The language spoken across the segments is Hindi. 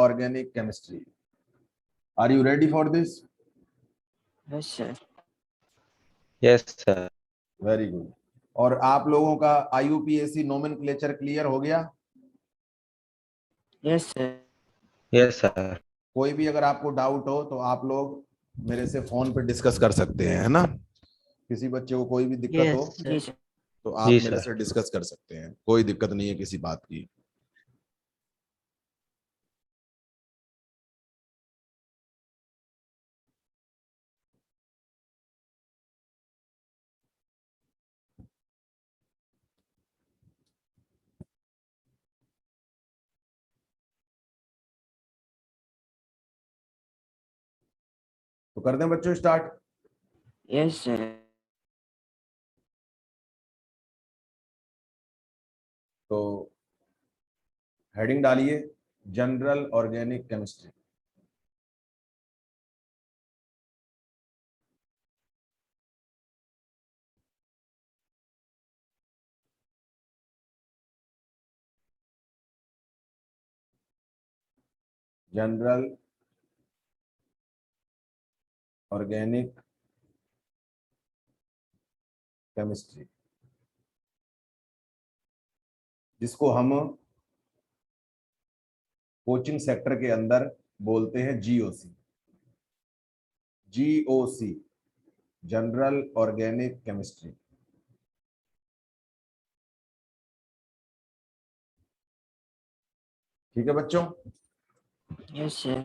Organic chemistry. Are you ready for this? Yes sir. Yes sir. Very good. और आप लोगों का IUPAC नोमेनक्लेचर क्लियर हो गया? Yes sir. Yes sir. कोई भी अगर आपको डाउट हो तो आप लोग मेरे से फोन पे डिस्कस कर सकते हैं, है ना? किसी बच्चे को कोई भी दिक्कत हो जी सर। तो आप जी मेरे सर। से डिस्कस कर सकते हैं, कोई दिक्कत नहीं है किसी बात की। तो कर दें बच्चों स्टार्ट? Yes sir. तो हेडिंग डालिए general organic chemistry. General organic chemistry, जिसको हम कोचिंग सेक्टर के अंदर बोलते हैं GOC। GOC, general organic chemistry. ठीक है बच्चों? Yes sir.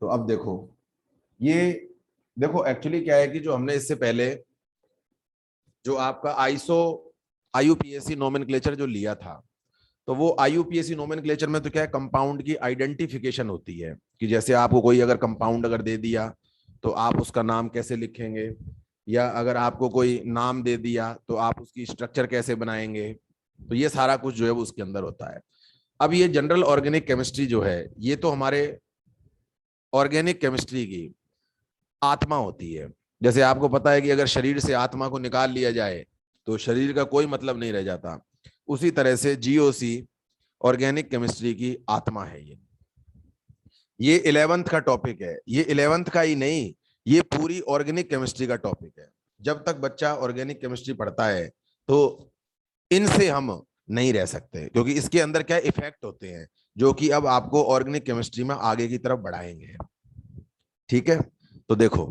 तो अब देखो, ये देखो एक्चुअली क्या है कि जो हमने इससे पहले जो आपका IUPAC नोमेनक्लेचर जो लिया था, तो वो IUPAC नोमेनक्लेचर में तो क्या है, कंपाउंड की आइडेंटिफिकेशन होती है कि जैसे आपको कोई अगर कंपाउंड अगर दे दिया तो आप उसका नाम कैसे लिखेंगे, या अगर आपको कोई नाम दे दिया तो आप उसकी स्ट्रक्चर कैसे बनाएंगे, तो ये सारा कुछ जो है वो उसके अंदर होता है। अब ये जनरल ऑर्गेनिक केमिस्ट्री जो है, ये तो हमारे ऑर्गेनिक केमिस्ट्री की आत्मा होती है। जैसे आपको पता है कि अगर शरीर से आत्मा को निकाल लिया जाए तो शरीर का कोई मतलब नहीं रह जाता, उसी तरह से GOC ऑर्गेनिक केमिस्ट्री की आत्मा है। ये 11th का टॉपिक है, ये 11th का ही नहीं, ये पूरी ऑर्गेनिक केमिस्ट्री का टॉपिक है। जब तक बच्चा ऑर्गेनिक केमिस्ट्री पढ़ता है तो इनसे हम नहीं रह सकते, क्योंकि इसके अंदर क्या इफेक्ट होते हैं जो कि अब आपको ऑर्गेनिक केमिस्ट्री में आगे की तरफ बढ़ाएंगे। ठीक है, तो देखो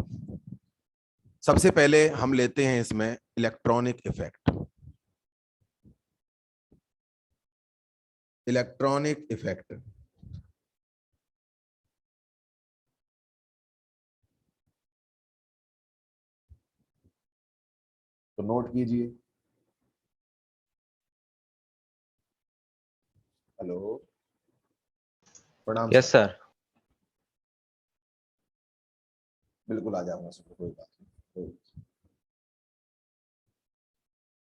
सबसे पहले हम लेते हैं इसमें इलेक्ट्रॉनिक इफेक्ट। इलेक्ट्रॉनिक इफेक्ट, तो नोट कीजिए। हेलो, प्रणाम यस सर। सर। बिल्कुल आ जाऊंगा सर, कोई बात नहीं।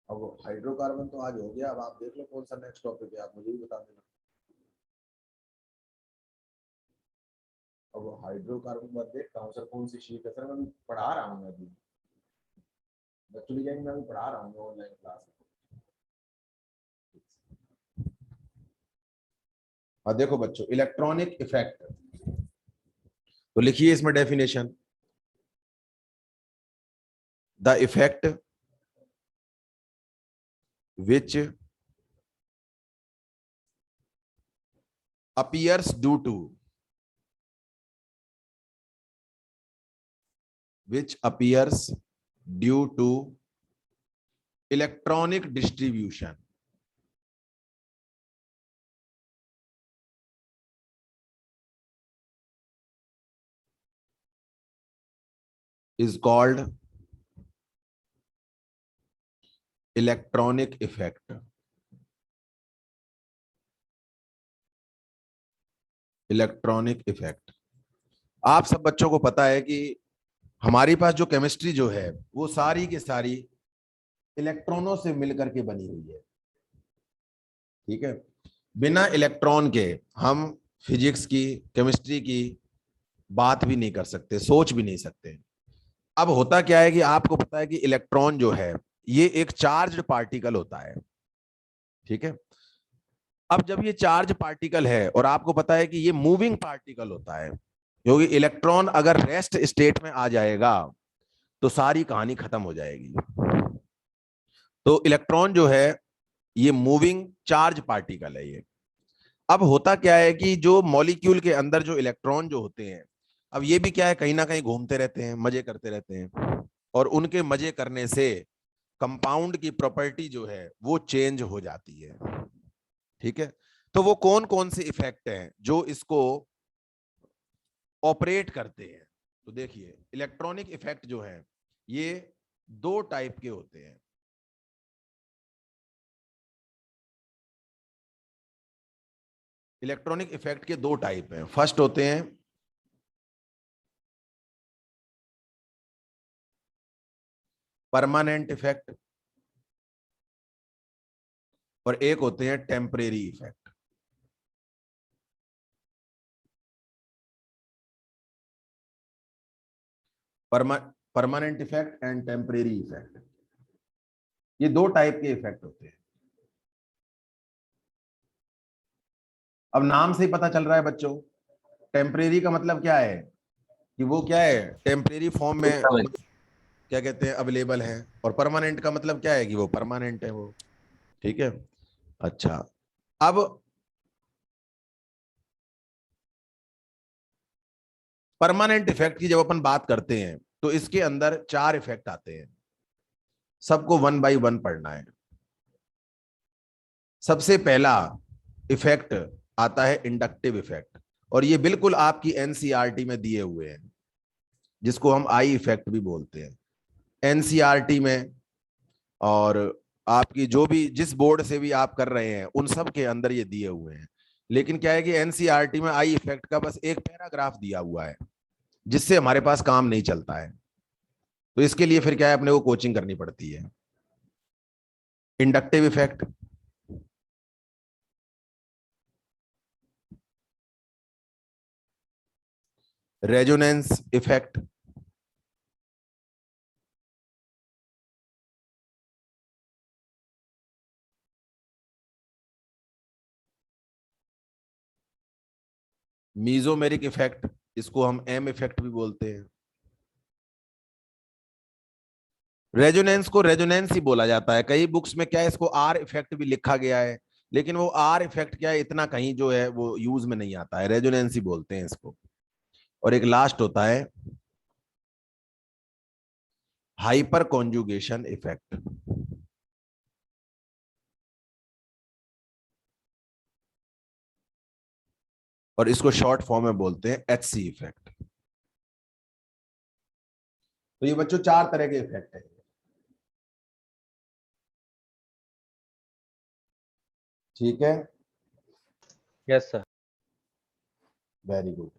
अब हाइड्रोकार्बन तो आज हो गया, अब आप देख लो कौन सा नेक्स्ट टॉपिक है, आप मुझे भी बता देना। अब हाइड्रोकार्बन मत देखता हूँ सर, कौन सी शीट है सर, मैं पढ़ा रहा हूँ अभी एक्चुअली, क्या मैं अभी पढ़ा रहा हूँ ऑनलाइन क्लास। हाँ देखो बच्चों, इलेक्ट्रॉनिक इफेक्ट, तो लिखिए इसमें definition. The effect which appears due to electronic distribution is called electronic effect। Electronic effect, आप सब बच्चों को पता है कि हमारे पास जो केमिस्ट्री जो है वो सारी की सारी इलेक्ट्रॉनों से मिलकर के बनी हुई है। ठीक है, बिना इलेक्ट्रॉन के हम फिजिक्स की, केमिस्ट्री की बात भी नहीं कर सकते, सोच भी नहीं सकते। अब होता क्या है कि आपको पता है कि इलेक्ट्रॉन जो है ये एक चार्ज्ड पार्टिकल होता है। ठीक है, अब जब ये चार्ज पार्टिकल है और आपको पता है कि ये मूविंग पार्टिकल होता है, क्योंकि इलेक्ट्रॉन अगर रेस्ट स्टेट में आ जाएगा तो सारी कहानी खत्म हो जाएगी। तो इलेक्ट्रॉन जो है ये मूविंग चार्ज पार्टिकल है ये। अब होता क्या है कि जो मॉलिक्यूल के अंदर जो इलेक्ट्रॉन जो होते हैं, अब ये भी क्या है, कहीं ना कहीं घूमते रहते हैं, मजे करते रहते हैं, और उनके मजे करने से कंपाउंड की प्रॉपर्टी जो है वो चेंज हो जाती है। ठीक है, तो वो कौन कौन से इफेक्ट हैं जो इसको ऑपरेट करते हैं? तो देखिए, इलेक्ट्रॉनिक इफेक्ट जो है ये दो टाइप के होते हैं। इलेक्ट्रॉनिक इफेक्ट के दो टाइप हैं। फर्स्ट होते हैं परमानेंट इफेक्ट और एक होते हैं temporary effect. Permanent effect and temporary effect, ये दो टाइप के इफेक्ट होते हैं। अब नाम से ही पता चल रहा है बच्चों, टेम्परेरी का मतलब क्या है कि वो क्या है, टेम्परेरी फॉर्म में क्या कहते हैं, अवेलेबल है। और परमानेंट का मतलब क्या है कि वो परमानेंट है वो। ठीक है, अच्छा, अब परमानेंट इफेक्ट की जब अपन बात करते हैं तो इसके अंदर चार इफेक्ट आते हैं, सबको वन बाय वन पढ़ना है। सबसे पहला इफेक्ट आता है इंडक्टिव इफेक्ट, और ये बिल्कुल आपकी एनसीईआरटी में दिए हुए हैं, जिसको हम आई इफेक्ट भी बोलते हैं एनसीईआरटी में। और आपकी जो भी जिस बोर्ड से भी आप कर रहे हैं उन सब के अंदर ये दिए हुए हैं। लेकिन क्या है कि एनसीईआरटी में आई इफेक्ट का बस एक पैराग्राफ दिया हुआ है, जिससे हमारे पास काम नहीं चलता है। तो इसके लिए फिर क्या है, अपने को कोचिंग करनी पड़ती है। Inductive effect, resonance effect, mesomeric effect, इसको हम एम इफेक्ट भी बोलते हैं। रेजोनेंस को रेजोनेंस ही बोला जाता है, कई बुक्स में क्या है इसको आर इफेक्ट भी लिखा गया है, लेकिन वो आर इफेक्ट क्या है इतना कहीं जो है वो यूज में नहीं आता है, रेजोनेंस ही बोलते हैं इसको। और एक लास्ट होता है हाइपर कॉन्जुगेशन इफेक्ट, और इसको शॉर्ट फॉर्म में बोलते हैं एचसी इफेक्ट। तो ये बच्चों चार तरह के इफेक्ट है। ठीक है, यस सर। Very good.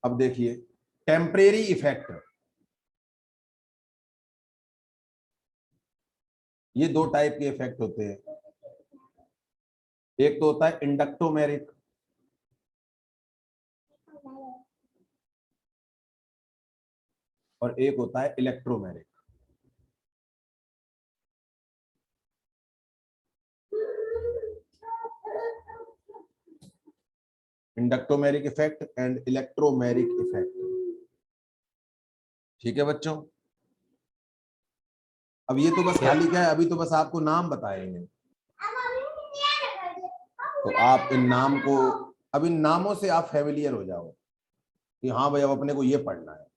अब देखिए, टेम्परेरी इफेक्ट, ये दो टाइप के इफेक्ट होते हैं। एक तो होता है इंडक्टोमेरिक, और एक होता है electromeric. Inductomeric effect and electromeric effect. ठीक है बच्चों, अब ये तो बस खाली क्या है, अभी तो बस आपको नाम बताएंगे, तो आप इन नाम को, अब इन नामों से आप फेमिलियर हो जाओ कि हाँ भाई अब अपने को ये पढ़ना है।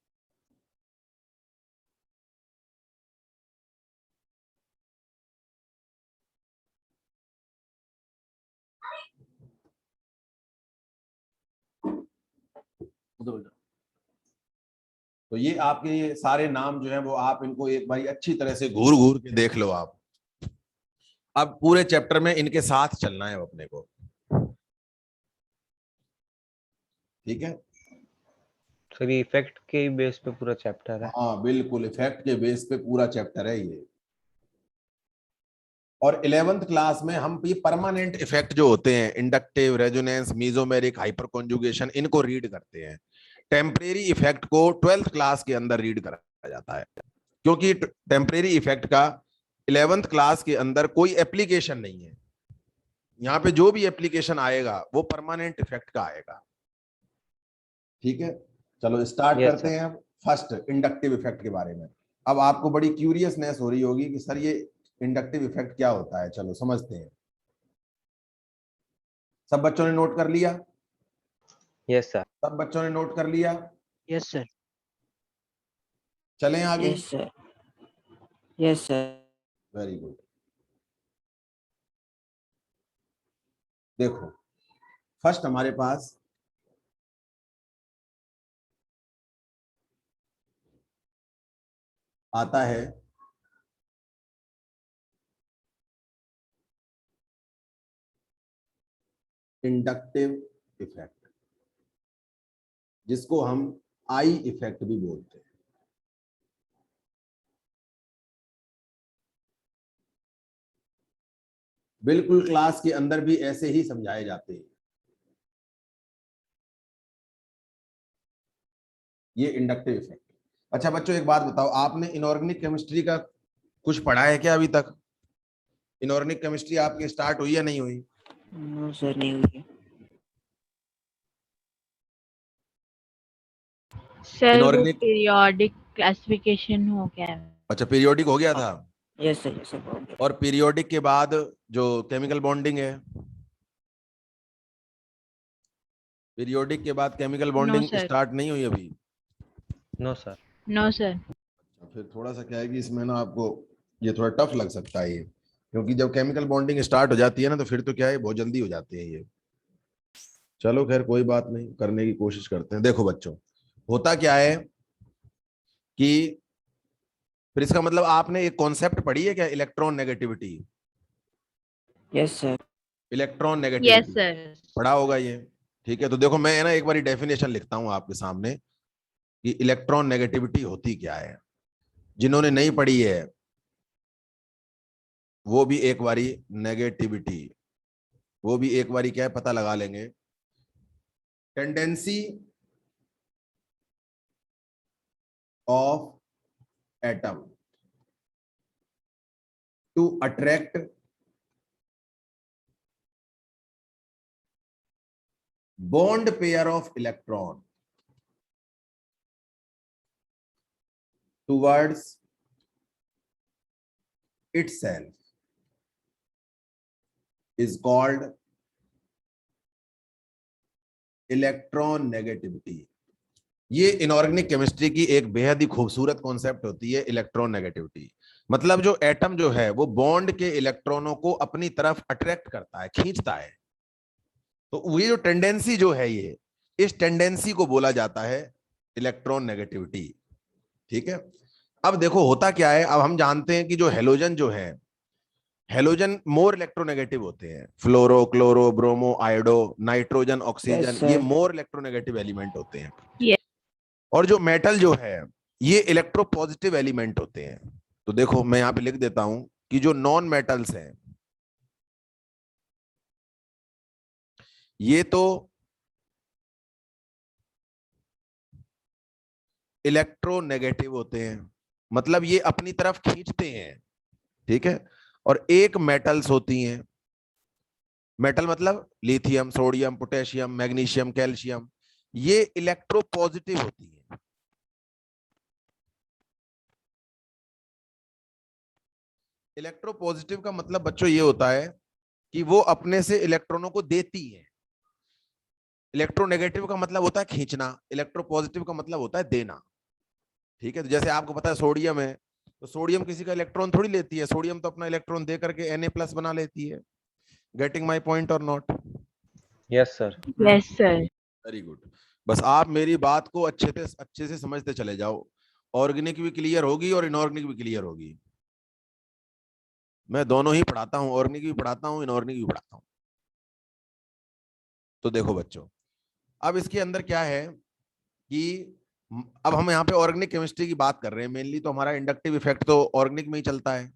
तो ये आपके ये सारे नाम जो हैं वो आप इनको एक बार अच्छी तरह से घूर घूर के देख लो आप। अब पूरे चैप्टर में इनके साथ चलना है अपने को। ठीक है, सर ये इफेक्ट के बेस पे पूरा चैप्टर है। हाँ बिल्कुल, इफेक्ट के बेस पे पूरा चैप्टर है ये। और 11th क्लास में हम ये परमानेंट इफेक्ट जो होते हैं, inductive, resonance, mesomeric, hyper conjugation, इनको रीड करते हैं। टेम्परेरी इफेक्ट को 12th क्लास के अंदर रीड कराया जाता है, क्योंकि टेम्परेरी इफेक्ट का 11th क्लास के अंदर कोई एप्लीकेशन नहीं है। यहाँ पे जो भी एप्लीकेशन आएगा वो परमानेंट इफेक्ट का आएगा। ठीक है, चलो स्टार्ट Yes, करते हैं फर्स्ट इंडक्टिव इफेक्ट के बारे में। अब आपको बड़ी क्यूरियसनेस हो रही होगी कि सर ये इंडक्टिव इफेक्ट क्या होता है। चलो समझते हैं। सब बच्चों ने नोट कर लिया? yes sir. सब बच्चों ने नोट कर लिया? Yes, sir. चलें आगे? Yes, sir. Yes, sir. Very good. देखो फर्स्ट हमारे पास आता है इंडक्टिव इफेक्ट, जिसको हम आई इफेक्ट भी बोलते हैं। बिल्कुल क्लास के अंदर भी ऐसे ही समझाए जाते हैं। ये इंडक्टिव इफेक्ट। अच्छा बच्चों एक बात बताओ, आपने इनऑर्गेनिक केमिस्ट्री का कुछ पढ़ा है क्या अभी तक? इनऑर्गेनिक केमिस्ट्री आपकी स्टार्ट हुई या नहीं हुई? No, sir, नहीं हुई। सर वो Inorganic- पीरियोडिक क्लासिफिकेशन हो गया है। अच्छा पीरियोडिक हो गया था। Yes, sir. Yes, sir. हो गया। और पीरियोडिक के बाद जो केमिकल बॉन्डिंग है, पीरियोडिक के बाद केमिकल बॉन्डिंग sir. स्टार्ट नहीं हुई अभी? No sir. No sir. फिर थोड़ा सा क्या है कि इसमें ना आपको ये थोड़ा टफ लग सकता है ये, क्योंकि जब केमिकल बॉन्डिंग स्टार्ट हो जाती है ना तो फिर तो क्या है बहुत जल्दी हो जाती है ये। चलो खैर कोई बात नहीं, करने की कोशिश करते हैं। देखो बच्चों होता क्या है कि फिर इसका मतलब आपने एक कॉन्सेप्ट पढ़ी है क्या, electron negativity? Yes, sir. Electron yes negativity sir. पढ़ा होगा ये। ठीक है, तो देखो मैं ना एक बार डेफिनेशन लिखता हूं आपके सामने कि इलेक्ट्रॉन नेगेटिविटी होती क्या है। जिन्होंने नहीं पढ़ी है वो भी एक बारी नेगेटिविटी, वो भी एक बारी क्या है पता लगा लेंगे। Tendency of atom to attract bond pair of electron towards itself is called electronegativity. ये इनऑर्गेनिक केमिस्ट्री की एक बेहद ही खूबसूरत कॉन्सेप्ट होती है इलेक्ट्रॉन नेगेटिविटी। मतलब जो एटम जो है वो बॉन्ड के इलेक्ट्रॉनों को अपनी तरफ अट्रैक्ट करता है, खींचता है। तो ये जो टेंडेंसी जो है ये, इस टेंडेंसी को बोला जाता है इलेक्ट्रॉन नेगेटिविटी। ठीक है, अब देखो होता क्या है, अब हम जानते हैं कि जो हेलोजन जो है, हेलोजन मोर इलेक्ट्रोनेगेटिव होते हैं। Fluoro, chloro, bromo, iodo, nitrogen, oxygen, Yes, sir. ये मोर इलेक्ट्रोनेगेटिव एलिमेंट होते हैं। Yes. और जो मेटल जो है ये इलेक्ट्रोपॉजिटिव एलिमेंट होते हैं। तो देखो मैं यहां पे लिख देता हूं कि जो नॉन मेटल्स हैं ये तो इलेक्ट्रोनेगेटिव होते हैं, मतलब ये अपनी तरफ खींचते हैं। ठीक है, और एक मेटल्स होती हैं, मेटल मतलब lithium, sodium, potassium, magnesium, calcium, ये इलेक्ट्रोपॉजिटिव होती है। इलेक्ट्रोपॉजिटिव का मतलब बच्चों ये होता है कि वो अपने से इलेक्ट्रॉनों को देती है। इलेक्ट्रोनेगेटिव का मतलब होता है खींचना, इलेक्ट्रोपॉजिटिव का मतलब होता है देना। ठीक है, तो जैसे आपको पता है सोडियम है, तो सोडियम किसी का इलेक्ट्रॉन थोड़ी लेती है, सोडियम तो अपना इलेक्ट्रॉन दे करके Na+ बना लेती है। गेटिंग माई पॉइंट और not? Yes sir. Yes sir. Very good. बस आप मेरी बात को अच्छे से समझते चले जाओ। ऑर्गेनिक भी क्लियर होगी और इनऑर्गेनिक भी क्लियर होगी। मैं दोनों ही पढ़ाता हूं, ऑर्गेनिक भी पढ़ाता हूं, इनऑर्गेनिक भी पढ़ाता हूं। तो देखो बच्चों अब इसके अंदर क्या है कि अब हम यहाँ पे ऑर्गेनिक केमिस्ट्री की बात कर रहे हैं मेनली, तो हमारा इंडक्टिव इफेक्ट तो ऑर्गेनिक में ही चलता है।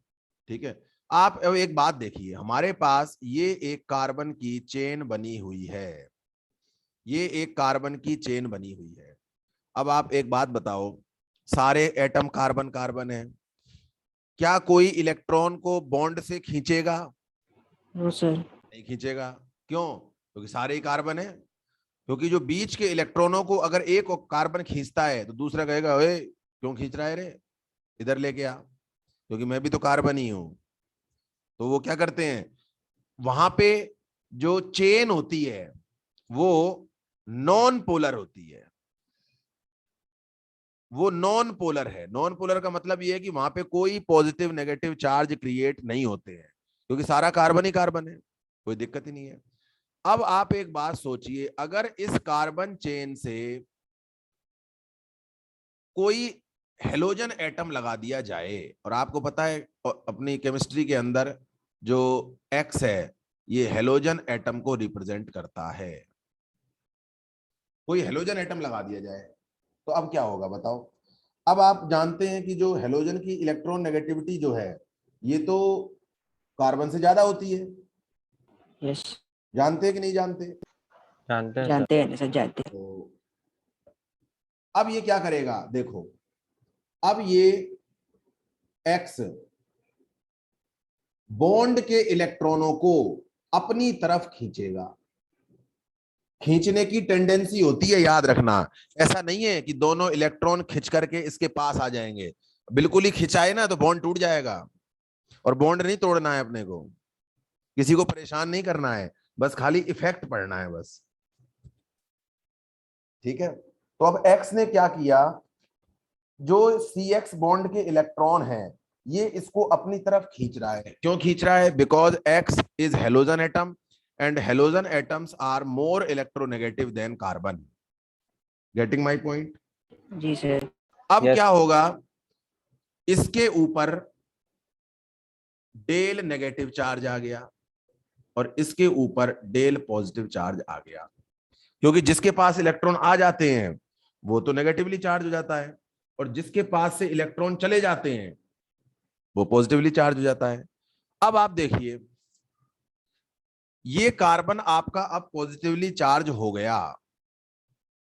ठीक है, आप अब एक बात देखिए, हमारे पास ये एक कार्बन की चेन बनी हुई है, ये एक कार्बन की चेन बनी हुई है। अब आप एक बात बताओ, सारे एटम कार्बन कार्बन है, क्या कोई इलेक्ट्रॉन को बॉन्ड से खींचेगा? No sir. नहीं खींचेगा। क्यों? क्योंकि सारे ही कार्बन है। क्योंकि जो बीच के इलेक्ट्रॉनों को अगर एक कार्बन खींचता है तो दूसरा कहेगा, ओए क्यों खींच रहा है रे, इधर लेके आ, क्योंकि मैं भी तो कार्बन ही हूं। तो वो क्या करते हैं, वहां पे जो चेन होती है वो नॉन पोलर होती है, वो नॉन पोलर है। नॉन पोलर का मतलब ये है कि वहां पे कोई पॉजिटिव नेगेटिव चार्ज क्रिएट नहीं होते हैं, क्योंकि सारा कार्बन ही कार्बन है, कोई दिक्कत ही नहीं है। अब आप एक बात सोचिए, अगर इस कार्बन चेन से कोई हेलोजन एटम लगा दिया जाए, और आपको पता है अपनी केमिस्ट्री के अंदर जो एक्स है ये हेलोजन एटम को रिप्रेजेंट करता है, कोई हेलोजन एटम लगा दिया जाए तो अब क्या होगा बताओ? अब आप जानते हैं कि जो हेलोजन की इलेक्ट्रॉन नेगेटिविटी जो है ये तो कार्बन से ज्यादा होती है, यस। जानते हैं कि नहीं जानते? जानते हैं सर। जानते हैं ना सर, जानते हैं। तो अब ये क्या करेगा देखो, अब ये एक्स बॉन्ड के इलेक्ट्रॉनों को अपनी तरफ खींचेगा। खींचने की टेंडेंसी होती है, याद रखना। ऐसा नहीं है कि दोनों इलेक्ट्रॉन खींच करके इसके पास आ जाएंगे, बिल्कुल ही खिंचाए ना तो बॉन्ड टूट जाएगा। और बॉन्ड नहीं तोड़ना है अपने को, किसी को परेशान नहीं करना है, बस खाली इफेक्ट पड़ना है बस। ठीक है, तो अब एक्स ने क्या किया, जो सी एक्स बॉन्ड के इलेक्ट्रॉन है ये इसको अपनी तरफ खींच रहा है। क्यों खींच रहा है? Because X is halogen atom and halogen atoms are more electronegative than carbon. Getting my point? जी सर। अब Yes. क्या होगा, इसके ऊपर डेल नेगेटिव चार्ज आ गया और इसके ऊपर डेल पॉजिटिव चार्ज आ गया, क्योंकि जिसके पास इलेक्ट्रॉन आ जाते हैं वो तो नेगेटिवली चार्ज हो जाता है, और जिसके पास से इलेक्ट्रॉन चले जाते हैं वो पॉजिटिवली चार्ज हो जाता है। अब आप देखिए, ये कार्बन आपका अब पॉजिटिवली चार्ज हो गया,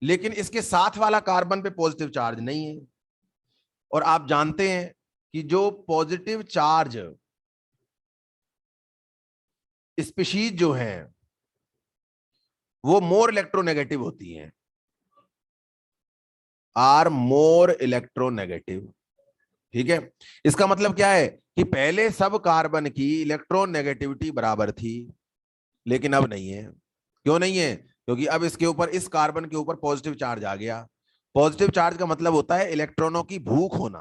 लेकिन इसके साथ वाला कार्बन पे पॉजिटिव चार्ज नहीं है। और आप जानते हैं कि जो पॉजिटिव चार्ज स्पीशीज जो हैं वो मोर इलेक्ट्रोनेगेटिव होती हैं, आर मोर इलेक्ट्रोनेगेटिव। ठीक है, इसका मतलब क्या है कि पहले सब कार्बन की इलेक्ट्रॉन नेगेटिविटी बराबर थी, लेकिन अब नहीं है। क्यों नहीं है? क्योंकि अब इसके ऊपर, इस कार्बन के ऊपर पॉजिटिव चार्ज आ गया। पॉजिटिव चार्ज का मतलब होता है इलेक्ट्रॉनों की भूख होना।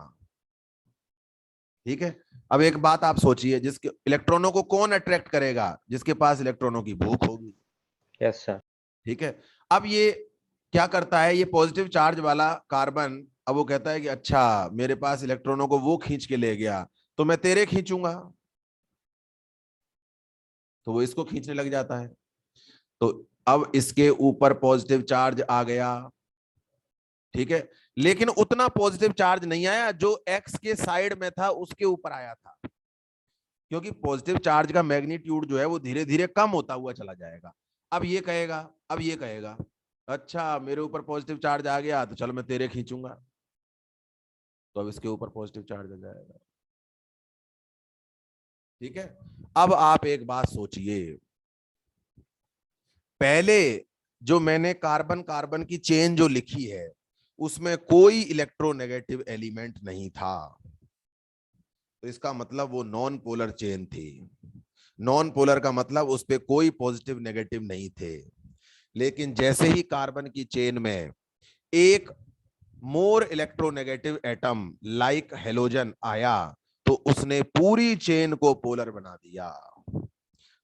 ठीक है, अब एक बात आप सोचिए, जिसके इलेक्ट्रॉनों को कौन अट्रैक्ट करेगा? जिसके पास इलेक्ट्रॉनों की भूख होगी। Yes sir. ठीक है, अब ये क्या करता है, ये पॉजिटिव चार्ज वाला कार्बन, अब वो कहता है कि अच्छा मेरे पास इलेक्ट्रॉनों को वो खींच के ले गया तो मैं तेरे खींचूंगा, तो वो इसको खींचने लग जाता है। तो अब इसके ऊपर पॉजिटिव चार्ज आ गया। ठीक है, लेकिन उतना पॉजिटिव चार्ज नहीं आया जो एक्स के साइड में था उसके ऊपर आया था, क्योंकि पॉजिटिव चार्ज का मैग्नीट्यूड जो है वो धीरे धीरे कम होता हुआ चला जाएगा। अब ये कहेगा, अब ये कहेगा अच्छा मेरे ऊपर पॉजिटिव चार्ज आ गया तो चलो मैं तेरे खींचूंगा, तो अब इसके ऊपर पॉजिटिव चार्ज आ जाएगा। ठीक है, अब आप एक बात सोचिए, पहले जो मैंने कार्बन कार्बन की चेन जो लिखी है उसमें कोई इलेक्ट्रोनेगेटिव एलिमेंट नहीं था, तो इसका मतलब वो नॉन पोलर चेन थी। नॉन पोलर का मतलब उस पर कोई पॉजिटिव नेगेटिव नहीं थे। लेकिन जैसे ही कार्बन की चेन में एक more electronegative atom like halogen आया तो उसने पूरी चेन को पोलर बना दिया,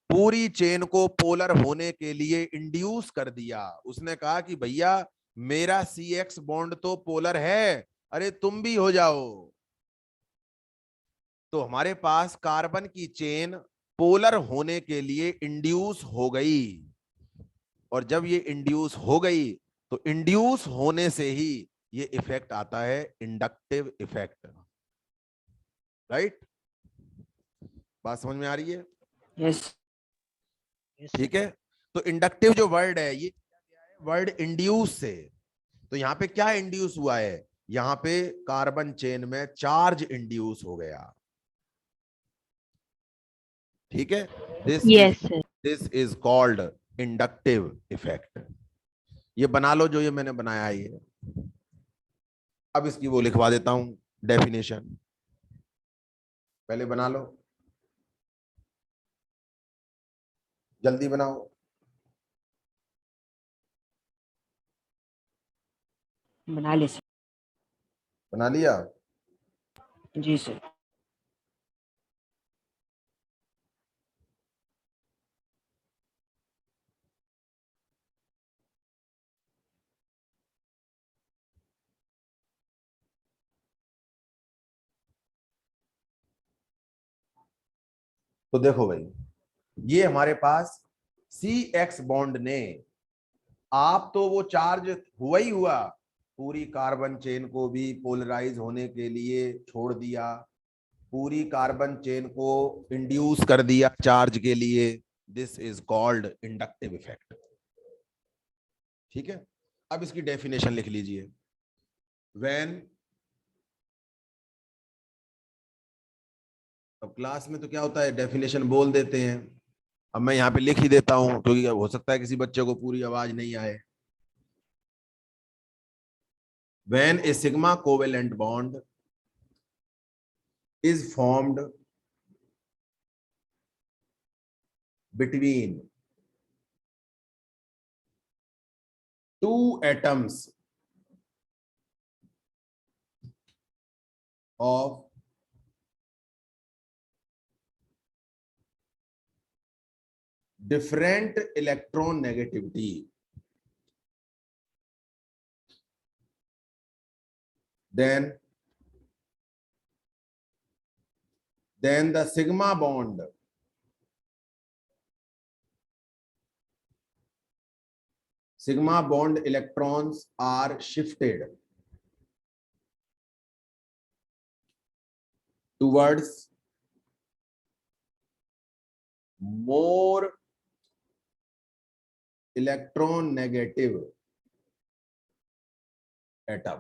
पूरी चेन को पोलर होने के लिए इंड्यूस कर दिया। उसने कहा कि भैया मेरा सी एक्स बॉन्ड तो पोलर है, अरे तुम भी हो जाओ। तो हमारे पास कार्बन की चेन पोलर होने के लिए इंड्यूस हो गई, और जब ये इंड्यूस हो गई तो इंड्यूस होने से ही ये इफेक्ट आता है, इंडक्टिव इफेक्ट। राइट? बात समझ में आ रही है? यस। ठीक है, तो इंडक्टिव जो वर्ड है ये वर्ड इंड्यूस से, तो यहाँ पे क्या इंड्यूस हुआ है, यहाँ पे कार्बन चेन में चार्ज इंड्यूस हो गया। ठीक है, Yes, sir. This is called inductive effect. ये बना लो जो ये मैंने बनाया है ये। अब इसकी वो लिखवा देता हूं डेफिनेशन, पहले बना लो, जल्दी बनाओ। बना ले सर। बना लिया? जी सर। तो देखो भाई, ये हमारे पास सी एक्स बॉन्ड ने, आप तो वो चार्ज हुआ ही हुआ, पूरी कार्बन चेन को भी पोलराइज होने के लिए छोड़ दिया, पूरी कार्बन चेन को इंड्यूस कर दिया चार्ज के लिए। This is called inductive effect. ठीक है, अब इसकी डेफिनेशन लिख लीजिए। व्हेन, अब क्लास में तो क्या होता है, डेफिनेशन बोल देते हैं, अब मैं यहाँ पे लिख ही देता हूं क्योंकि हो सकता है किसी बच्चे को पूरी आवाज नहीं आए। When A sigma covalent bond is formed between two atoms of different electron negativity, then the sigma bond electrons are shifted towards more electron negative atom.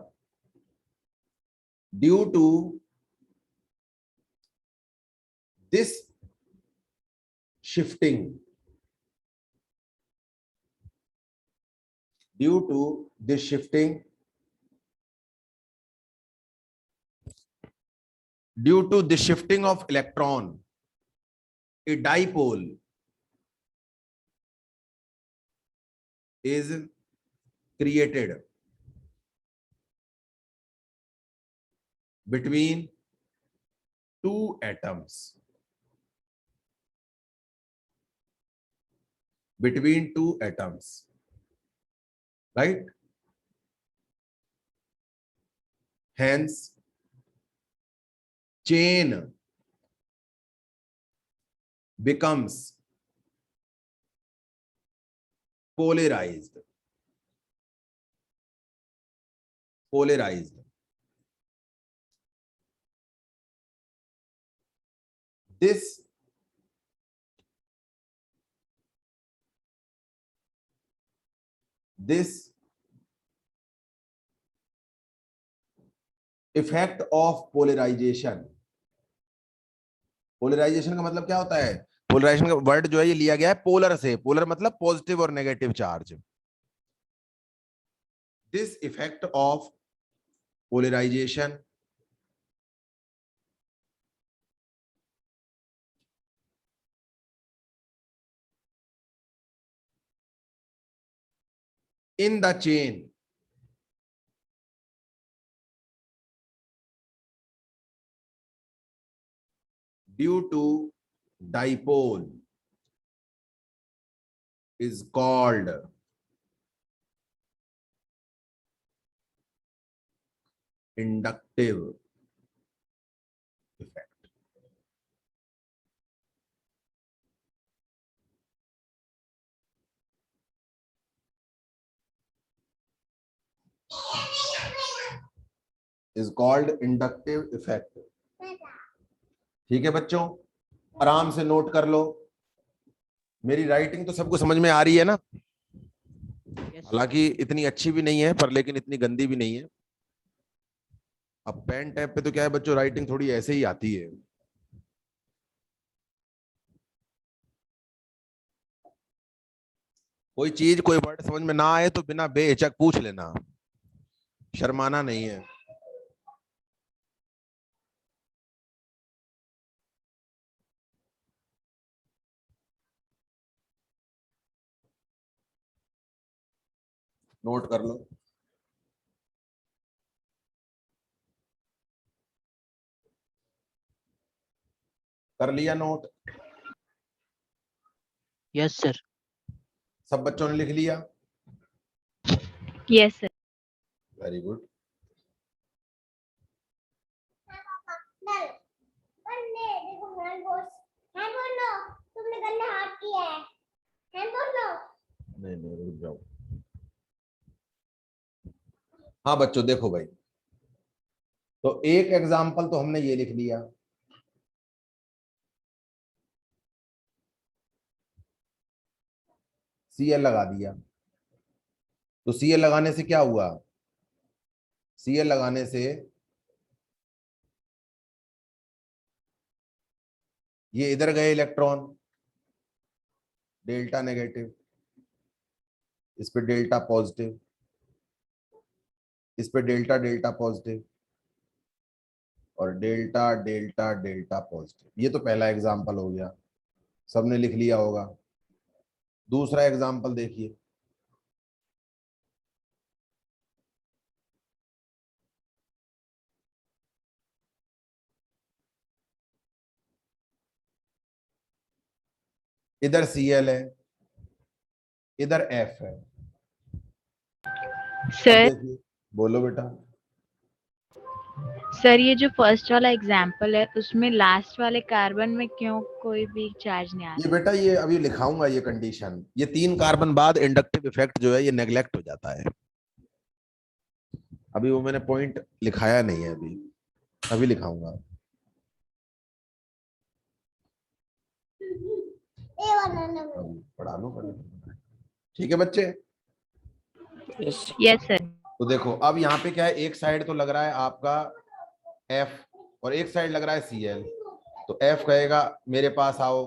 Due to this shifting, due to the shifting of electron, a dipole is created between two atoms. Right? Hence, chain becomes polarized. This effect of polarization का मतलब क्या होता है, पोलराइजेशन का वर्ड जो है ये लिया गया है पोलर से, पोलर मतलब पॉजिटिव और negative charge. This effect of polarisation in the chain due to dipole is called inductive effect. Is called inductive effect. ठीक है बच्चों, आराम से नोट कर लो। मेरी राइटिंग तो सबको समझ में आ रही है ना? Yes, हालांकि इतनी अच्छी भी नहीं है पर लेकिन इतनी गंदी भी नहीं है। अब पेन टैब पे तो क्या है बच्चों, राइटिंग थोड़ी ऐसे ही आती है। कोई चीज कोई वर्ड समझ में ना आए तो बिना बेहिचक पूछ लेना, शर्माना नहीं है। नोट कर लो। कर लिया नोट? Yes sir. सब बच्चों ने लिख लिया? Yes, sir. Very good. नहीं नहीं रुक जाओ। हाँ बच्चों देखो भाई, तो एक एग्जाम्पल तो हमने ये लिख लिया, सीएल लगा दिया। तो सीएल लगाने से क्या हुआ? सीएल लगाने से ये इधर गए इलेक्ट्रॉन, डेल्टा नेगेटिव, इस पे डेल्टा पॉजिटिव, इस पे डेल्टा डेल्टा पॉजिटिव, और डेल्टा डेल्टा डेल्टा पॉजिटिव। ये तो पहला एग्जाम्पल हो गया, सबने लिख लिया होगा। दूसरा एग्जाम्पल देखिए, इधर सीएल है, इधर एफ है। अब Sir, देखिए, बोलो बेटा। सर ये जो फर्स्ट वाला एग्जाम्पल है उसमें लास्ट वाले कार्बन में क्यों कोई भी चार्ज नहीं आ ये रहा? बेटा ये अभी लिखाऊंगा ये कंडीशन, ये 3 कार्बन बाद इंडक्टिव इफेक्ट जो है ये नेग्लेक्ट हो जाता है। अभी वो मैंने पॉइंट लिखाया नहीं है, अभी अभी लिखाऊंगा। अभी पढ़ा लो पहले। ठीक है बच्चे? Yes Yes, sir. तो देखो अब यहाँ पे क्या है, एक साइड तो लग रहा है आपका एफ और एक साइड लग रहा है सीएल। तो एफ कहेगा मेरे पास आओ,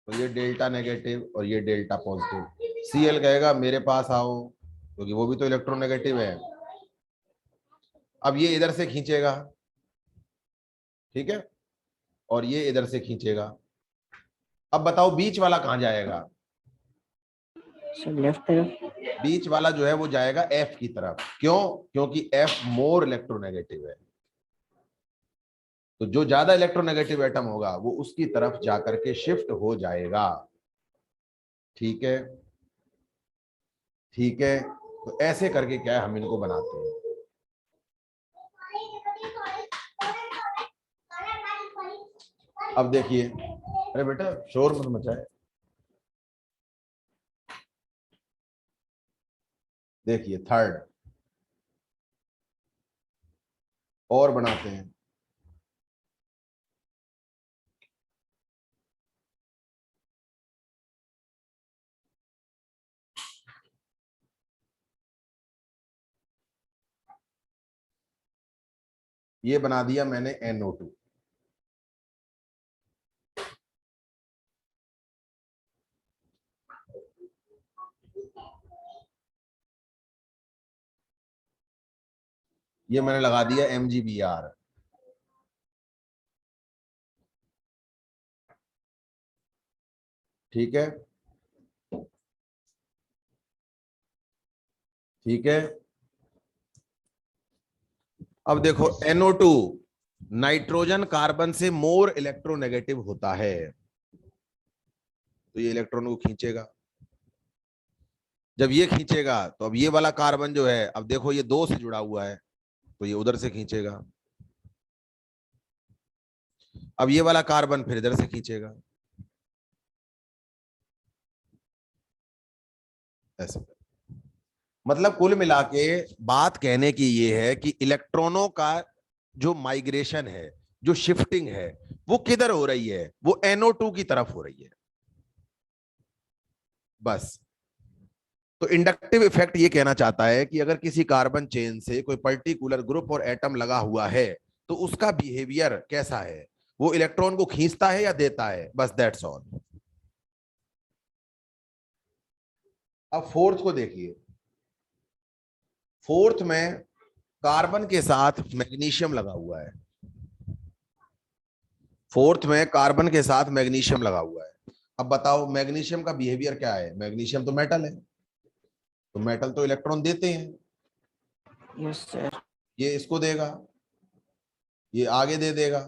तो ये डेल्टा नेगेटिव और ये डेल्टा पॉजिटिव। सीएल कहेगा मेरे पास आओ, क्योंकि वो भी तो इलेक्ट्रोनेगेटिव है। अब ये इधर से खींचेगा, ठीक है, और ये इधर से खींचेगा। अब बताओ बीच वाला कहां जाएगा? सर, लेफ्ट तरफ। बीच वाला जो है वो जाएगा एफ की तरफ। क्यों? क्योंकि एफ मोर इलेक्ट्रोनेगेटिव है। तो जो ज्यादा इलेक्ट्रोनेगेटिव एटम होगा वो उसकी तरफ जाकर के शिफ्ट हो जाएगा। ठीक है, ठीक है। तो ऐसे करके क्या है हम इनको बनाते हैं। अब देखिए, अरे बेटा शोर मत मचाए। देखिए थर्ड और बनाते हैं। ये बना दिया मैंने NO2। ये मैंने लगा दिया MgBr। ठीक है, ठीक है। अब देखो NO2 नाइट्रोजन कार्बन से मोर इलेक्ट्रोनेगेटिव होता है, तो ये इलेक्ट्रॉन को खींचेगा। जब ये खींचेगा तो अब ये वाला कार्बन जो है, अब देखो ये 2 से जुड़ा हुआ है तो ये उधर से खींचेगा। अब ये वाला कार्बन फिर इधर से खींचेगा, ऐसे। मतलब कुल मिला के बात कहने की ये है कि इलेक्ट्रॉनों का जो माइग्रेशन है, जो शिफ्टिंग है, वो किधर हो रही है? वो NO2 की तरफ हो रही है, बस। तो इंडक्टिव इफेक्ट ये कहना चाहता है कि अगर किसी कार्बन चेन से कोई पर्टिकुलर ग्रुप और एटम लगा हुआ है तो उसका बिहेवियर कैसा है, वो इलेक्ट्रॉन को खींचता है या देता है, बस दैट्स ऑल। अब फोर्थ को देखिए, फोर्थ में कार्बन के साथ मैग्नीशियम लगा हुआ है, फोर्थ में कार्बन के साथ मैग्नीशियम लगा हुआ है। अब बताओ मैग्नीशियम का बिहेवियर क्या है, मैग्नीशियम तो मेटल है, तो मेटल तो इलेक्ट्रॉन देते हैं, यस सर। ये इसको देगा, ये आगे दे देगा,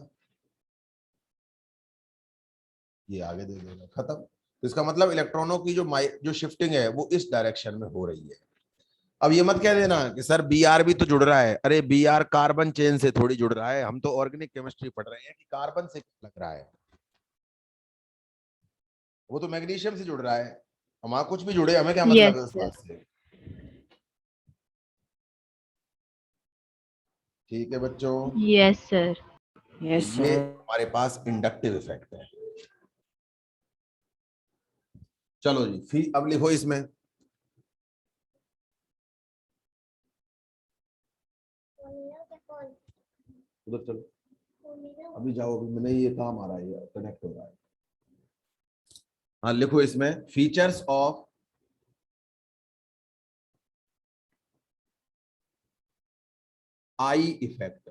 ये आगे दे देगा, खत्म। तो इसका मतलब इलेक्ट्रॉनों की जो शिफ्टिंग है वो इस डायरेक्शन में हो रही है। अब ये मत कह देना कि सर बी आर भी तो जुड़ रहा है, अरे बी आर कार्बन चेन से थोड़ी जुड़ रहा है, हम तो ऑर्गेनिक केमिस्ट्री पढ़ रहे हैं कि कार्बन से लग रहा है, वो तो मैग्नीशियम से जुड़ रहा है, हमारा कुछ भी जुड़े, हमें क्या मतलब है Yes, इस sir. बात से। ठीक है बच्चों, Yes, sir. यस ये सर। हमारे पास इंडक्टिव इफेक्ट है। चलो जी, फिर अब लिखो इसमें, उधर चलो, अभी जाओ, अभी मैंने ये काम आ रहा है, कनेक्ट हो रहा है। हाँ लिखो इसमें, features of I effect.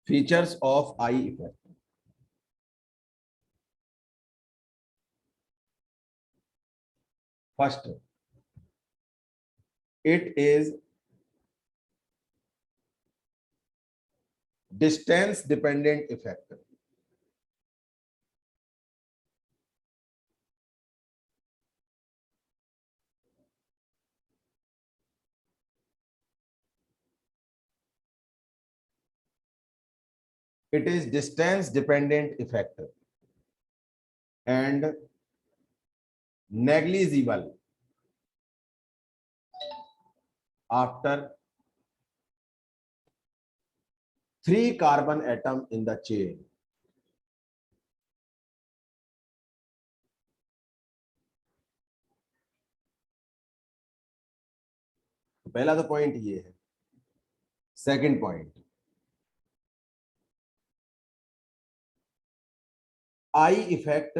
Features of I effect. First, it is distance dependent effect। it is distance dependent effect and negligible after 3 carbon atom in the chain। पहला तो पॉइंट ये है। Second point, I effect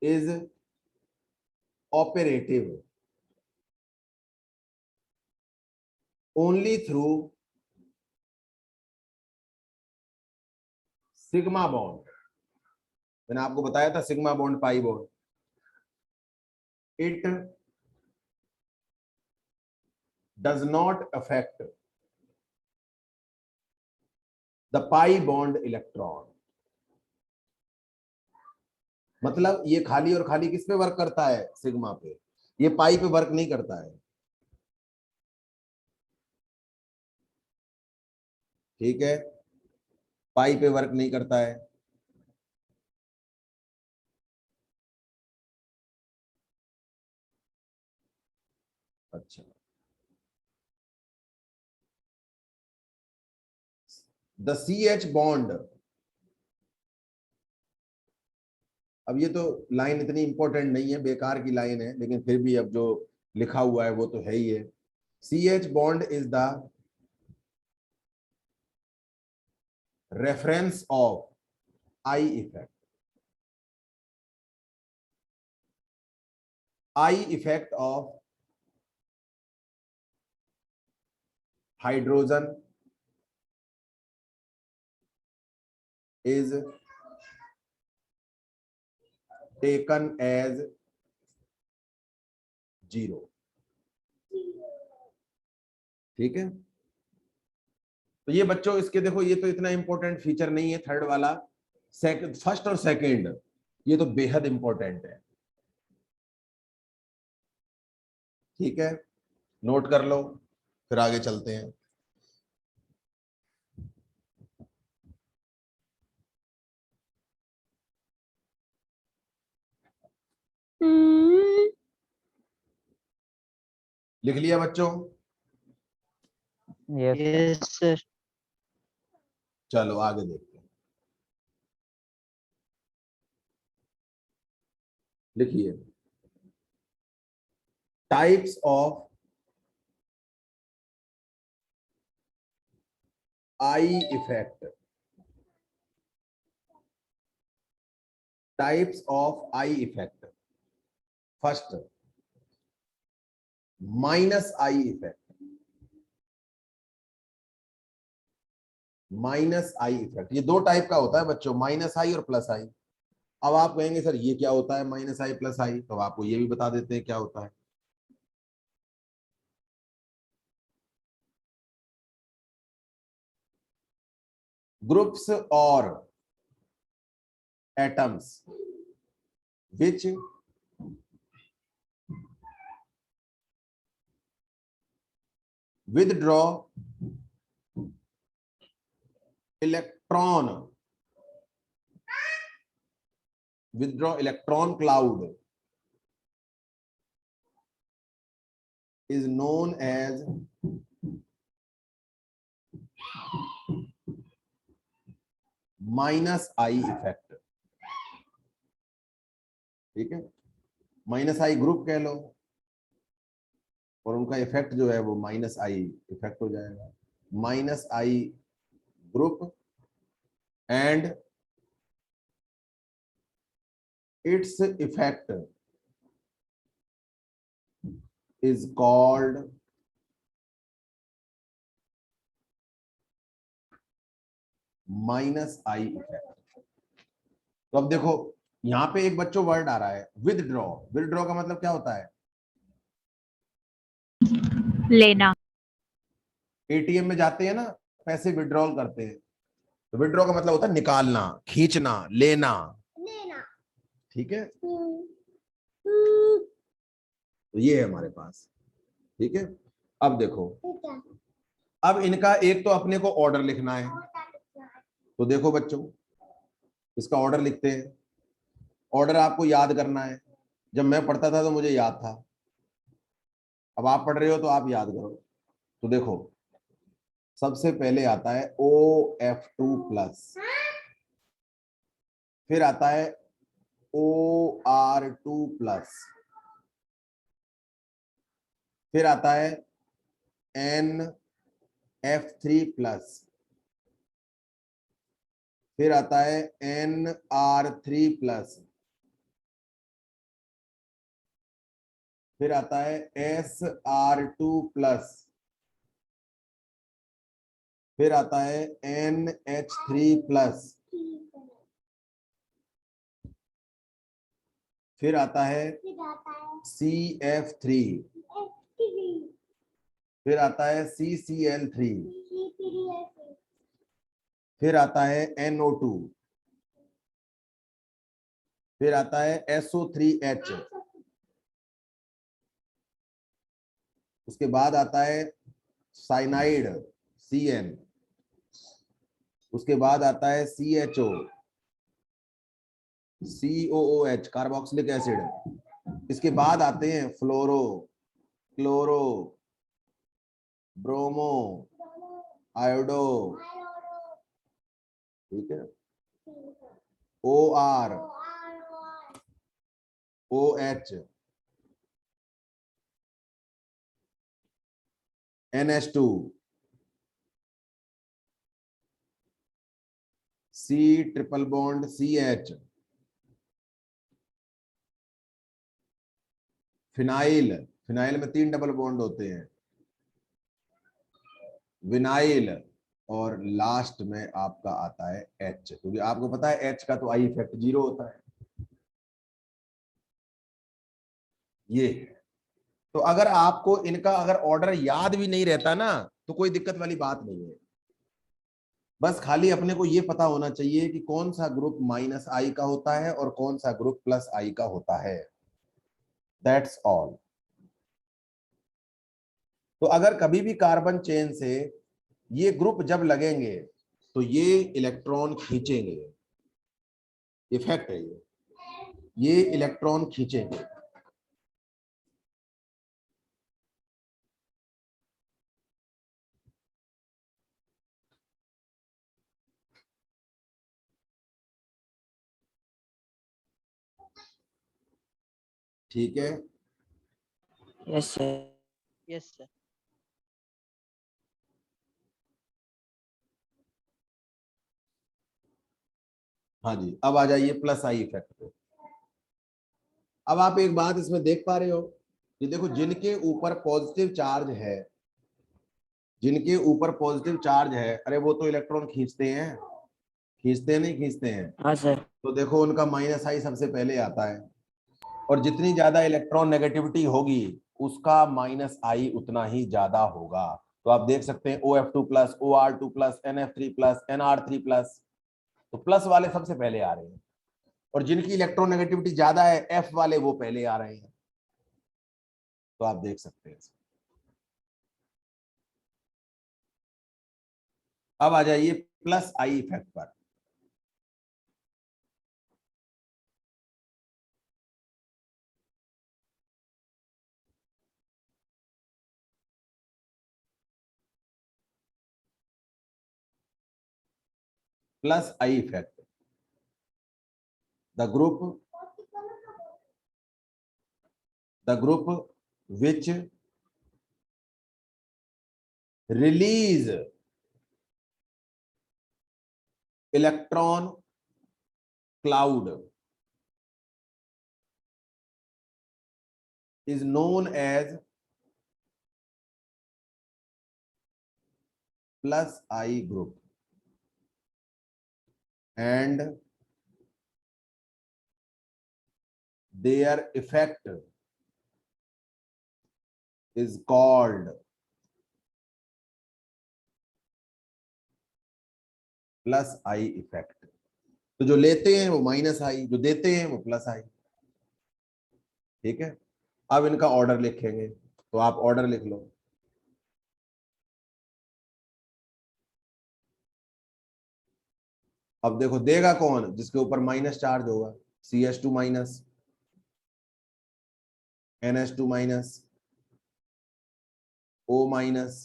is operative only through sigma bond. मैंने आपको बताया था sigma bond pi bond. It does not affect the pi bond electron। मतलब ये खाली और खाली किस पे वर्क करता है, सिग्मा पे, ये पाई पे वर्क नहीं करता है। ठीक है, पाई पे वर्क नहीं करता है। अच्छा, द सी एच बॉन्ड, अब ये तो लाइन इतनी इंपॉर्टेंट नहीं है, बेकार की लाइन है, लेकिन फिर भी अब जो लिखा हुआ है वो तो है ही है। C H bond is the reference of I effect. I effect of hydrogen is taken as 0। ठीक है, तो ये बच्चों इसके देखो, ये तो इतना इंपॉर्टेंट फीचर नहीं है थर्ड वाला, सेकंड, फर्स्ट और सेकंड ये तो बेहद इंपॉर्टेंट है। ठीक है, नोट कर लो, फिर आगे चलते हैं। लिख लिया बच्चों? Yes yes sir. चलो आगे देखते हैं। लिखिए types of I effect, types of I effect. First, minus I effect, minus I effect. ये दो टाइप का होता है बच्चों, माइनस आई और प्लस आई। अब आप कहेंगे सर ये क्या होता है माइनस आई प्लस आई, तो आपको ये भी बता देते हैं क्या होता है। ग्रुप्स और atoms which withdraw electron, withdraw electron cloud is known as minus I effect. ठीक है, माइनस आई ग्रुप कह लो और उनका इफेक्ट जो है वो माइनस आई इफेक्ट हो जाएगा। Minus I group and its effect is called minus I effect. तो अब देखो यहां पे एक बच्चों वर्ड आ रहा है विदड्रॉ। विदड्रॉ का मतलब क्या होता है? लेना। एटीएम में जाते हैं ना, पैसे विड्रॉल करते हैं, तो विड्रॉ का मतलब होता है निकालना, खींचना, लेना। ठीक है, तो ये है हमारे पास। ठीक है, अब देखो, अब इनका एक तो अपने को ऑर्डर लिखना है। तो देखो बच्चों, इसका ऑर्डर लिखते हैं। ऑर्डर आपको याद करना है, जब मैं पढ़ता था तो मुझे याद था, अब आप पढ़ रहे हो तो आप याद करो। तो देखो सबसे पहले आता है OF2+, फिर आता है OR2+, फिर आता है NF3+, फिर आता है NR3+, फिर आता है SR2+, फिर आता है NH3+, फिर आता है CF3, फिर आता है CCl3, फिर आता है NO2, फिर आता है SO3H, उसके बाद आता है साइनाइड CN, उसके बाद आता है CHO, COOH कार्बोक्सिलिक एसिड, इसके बाद आते हैं फ्लोरो, क्लोरो, ब्रोमो, आयोडो। ठीक है, OR, OH, NH2, C triple bond CH, phenyl, phenyl में 3 डबल बॉन्ड होते हैं, विनाइल, और लास्ट में आपका आता है H, क्योंकि आपको पता है H का तो आई इफेक्ट 0 होता है। ये तो अगर आपको इनका अगर ऑर्डर याद भी नहीं रहता ना तो कोई दिक्कत वाली बात नहीं है, बस खाली अपने को ये पता होना चाहिए कि कौन सा ग्रुप माइनस आई का होता है और कौन सा ग्रुप प्लस आई का होता है। That's all. तो अगर कभी भी कार्बन चेन से ये ग्रुप जब लगेंगे तो ये इलेक्ट्रॉन खींचेंगे, इफेक्ट है ये इलेक्ट्रॉन खींचेंगे। ठीक है, Yes, sir. Yes, sir. हाँ जी। अब आ जाइए प्लस आई इफेक्ट पे। अब आप एक बात इसमें देख पा रहे हो कि देखो, जिनके ऊपर पॉजिटिव चार्ज है, जिनके ऊपर पॉजिटिव चार्ज है, अरे वो तो इलेक्ट्रॉन खींचते हैं, खींचते हैं नहीं खींचते हैं? हाँ सर। तो देखो उनका माइनस आई सबसे पहले आता है, और जितनी ज्यादा इलेक्ट्रॉन नेगेटिविटी होगी उसका माइनस आई उतना ही ज्यादा होगा। तो आप देख सकते हैं OF2 plus, OR2 plus, NF3 plus, NR3 plus, तो प्लस वाले सबसे पहले आ रहे हैं, और जिनकी इलेक्ट्रॉन नेगेटिविटी ज्यादा है F वाले, वो पहले आ रहे हैं। तो आप देख सकते हैं। अब आ जाइए प्लस आई इफेक्ट पर। Plus I effect, the group which release electron cloud is known as plus I group, and their effect is called plus I effect. तो जो लेते हैं वो माइनस आई, जो देते हैं वो प्लस आई। ठीक है, अब इनका ऑर्डर लिखेंगे, तो आप ऑर्डर लिख लो। अब देखो देगा कौन, जिसके ऊपर माइनस चार्ज होगा, CH2 minus, NH2 minus, O minus,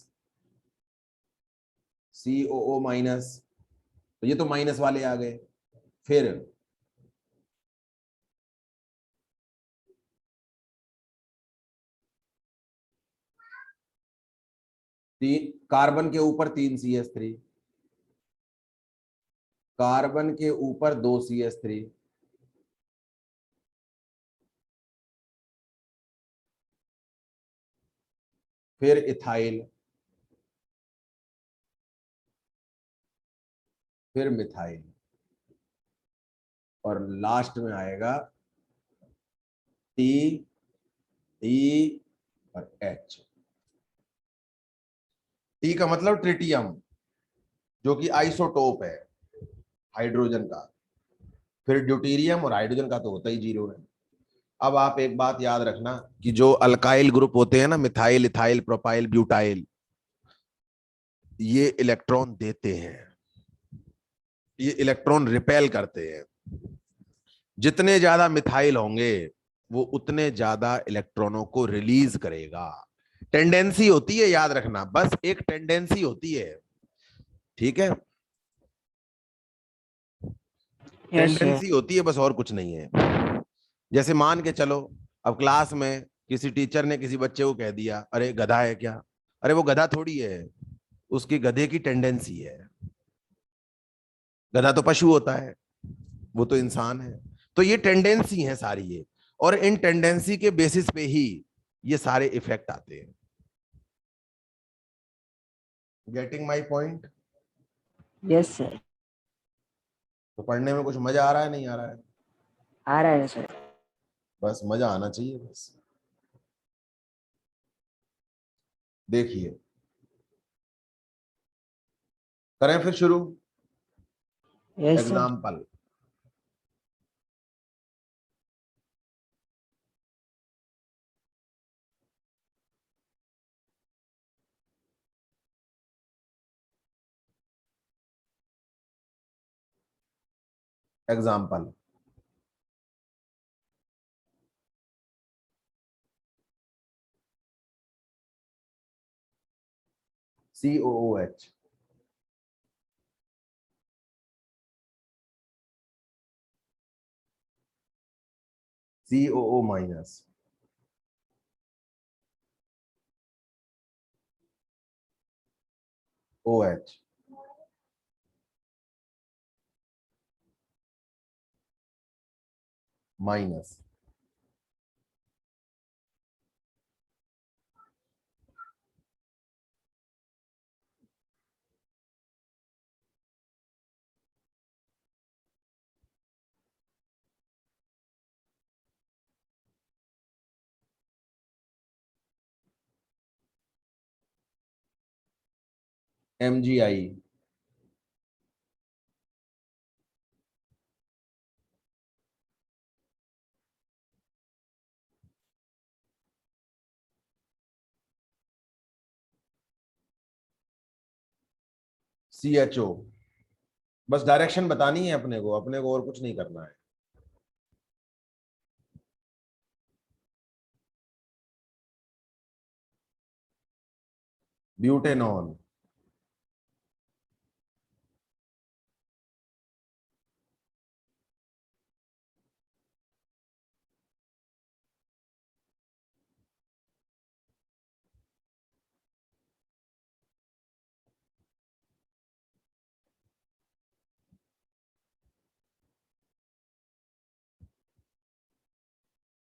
COO minus, तो ये तो माइनस वाले आ गए। फिर कार्बन के ऊपर 3 CH3, कार्बन के ऊपर 2 CH3, फिर इथाइल, फिर मिथाइल, और लास्ट में आएगा T, D और H। T का मतलब ट्रिटियम, जो कि आइसोटोप है हाइड्रोजन का। फिर ड्यूटेरियम और हाइड्रोजन का तो होता ही जीरो है। अब आप एक बात याद रखना कि जो अल्काइल ग्रुप होते हैं ना, मिथाइल, इथाइल, प्रोपाइल, ब्यूटाइल, ये इलेक्ट्रॉन देते हैं, ये इलेक्ट्रॉन रिपेल करते हैं। जितने ज्यादा मिथाइल होंगे वो उतने ज्यादा इलेक्ट्रॉनों को रिलीज करेगा। टेंडेंसी होती है, याद रखना, बस एक टेंडेंसी होती है। ठीक है, Yes, sir. टेंडेंसी होती है बस, और कुछ नहीं है। जैसे मान के चलो, अब क्लास में किसी टीचर ने किसी बच्चे को कह दिया, अरे गधा है क्या? अरे वो गधा थोड़ी है, उसकी गधे की टेंडेंसी है। गधा तो पशु होता है, वो तो इंसान है। तो ये टेंडेंसी है सारी ये, और इन टेंडेंसी के बेसिस पे ही ये सारे इफेक्ट आते हैं। Getting my point? Yes, sir. तो पढ़ने में कुछ मजा आ रहा है, नहीं आ रहा है? आ रहा है सर। बस मजा आना चाहिए बस। देखिए, करें फिर शुरू। Yes, sir. Example, example, COOH, COO minus, OH minus, MgI CHO। बस डायरेक्शन बतानी है अपने को और कुछ नहीं करना है। Butanone,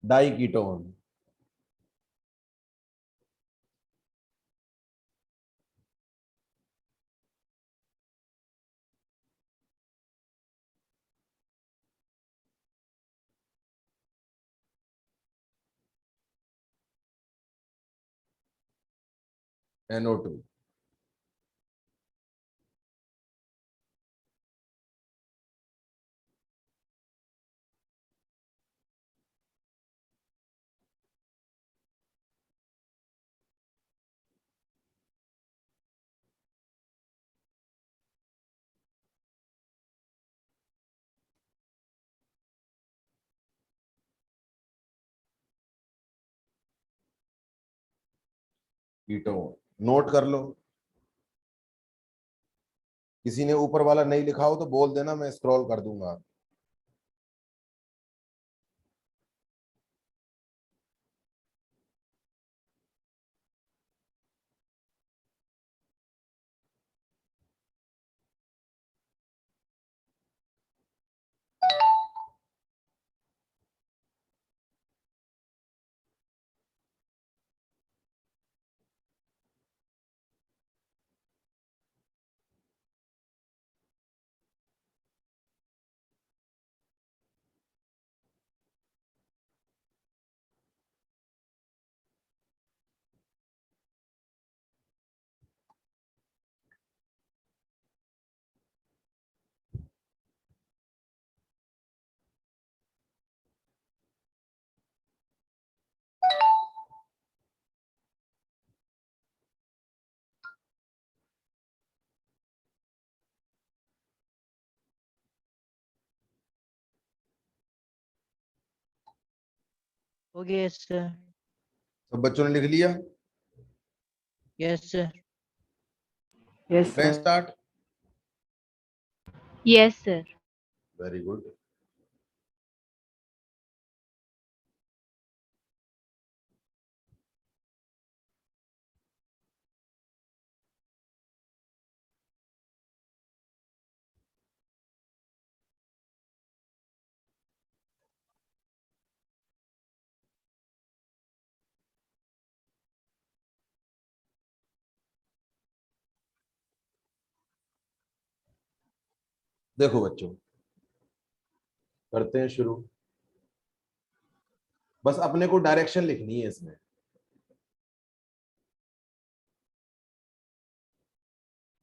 diketone, NO2। Ketone note कर लो। किसी ने ऊपर वाला नहीं लिखा हो तो बोल देना, मैं स्क्रॉल कर दूंगा। Okay, yes, sir. सब बच्चों ने लिख लिया? Yes, sir. Yes, मैं sir. Start. Yes, sir. Very good. देखो बच्चों, करते हैं शुरू। बस अपने को डायरेक्शन लिखनी है इसमें।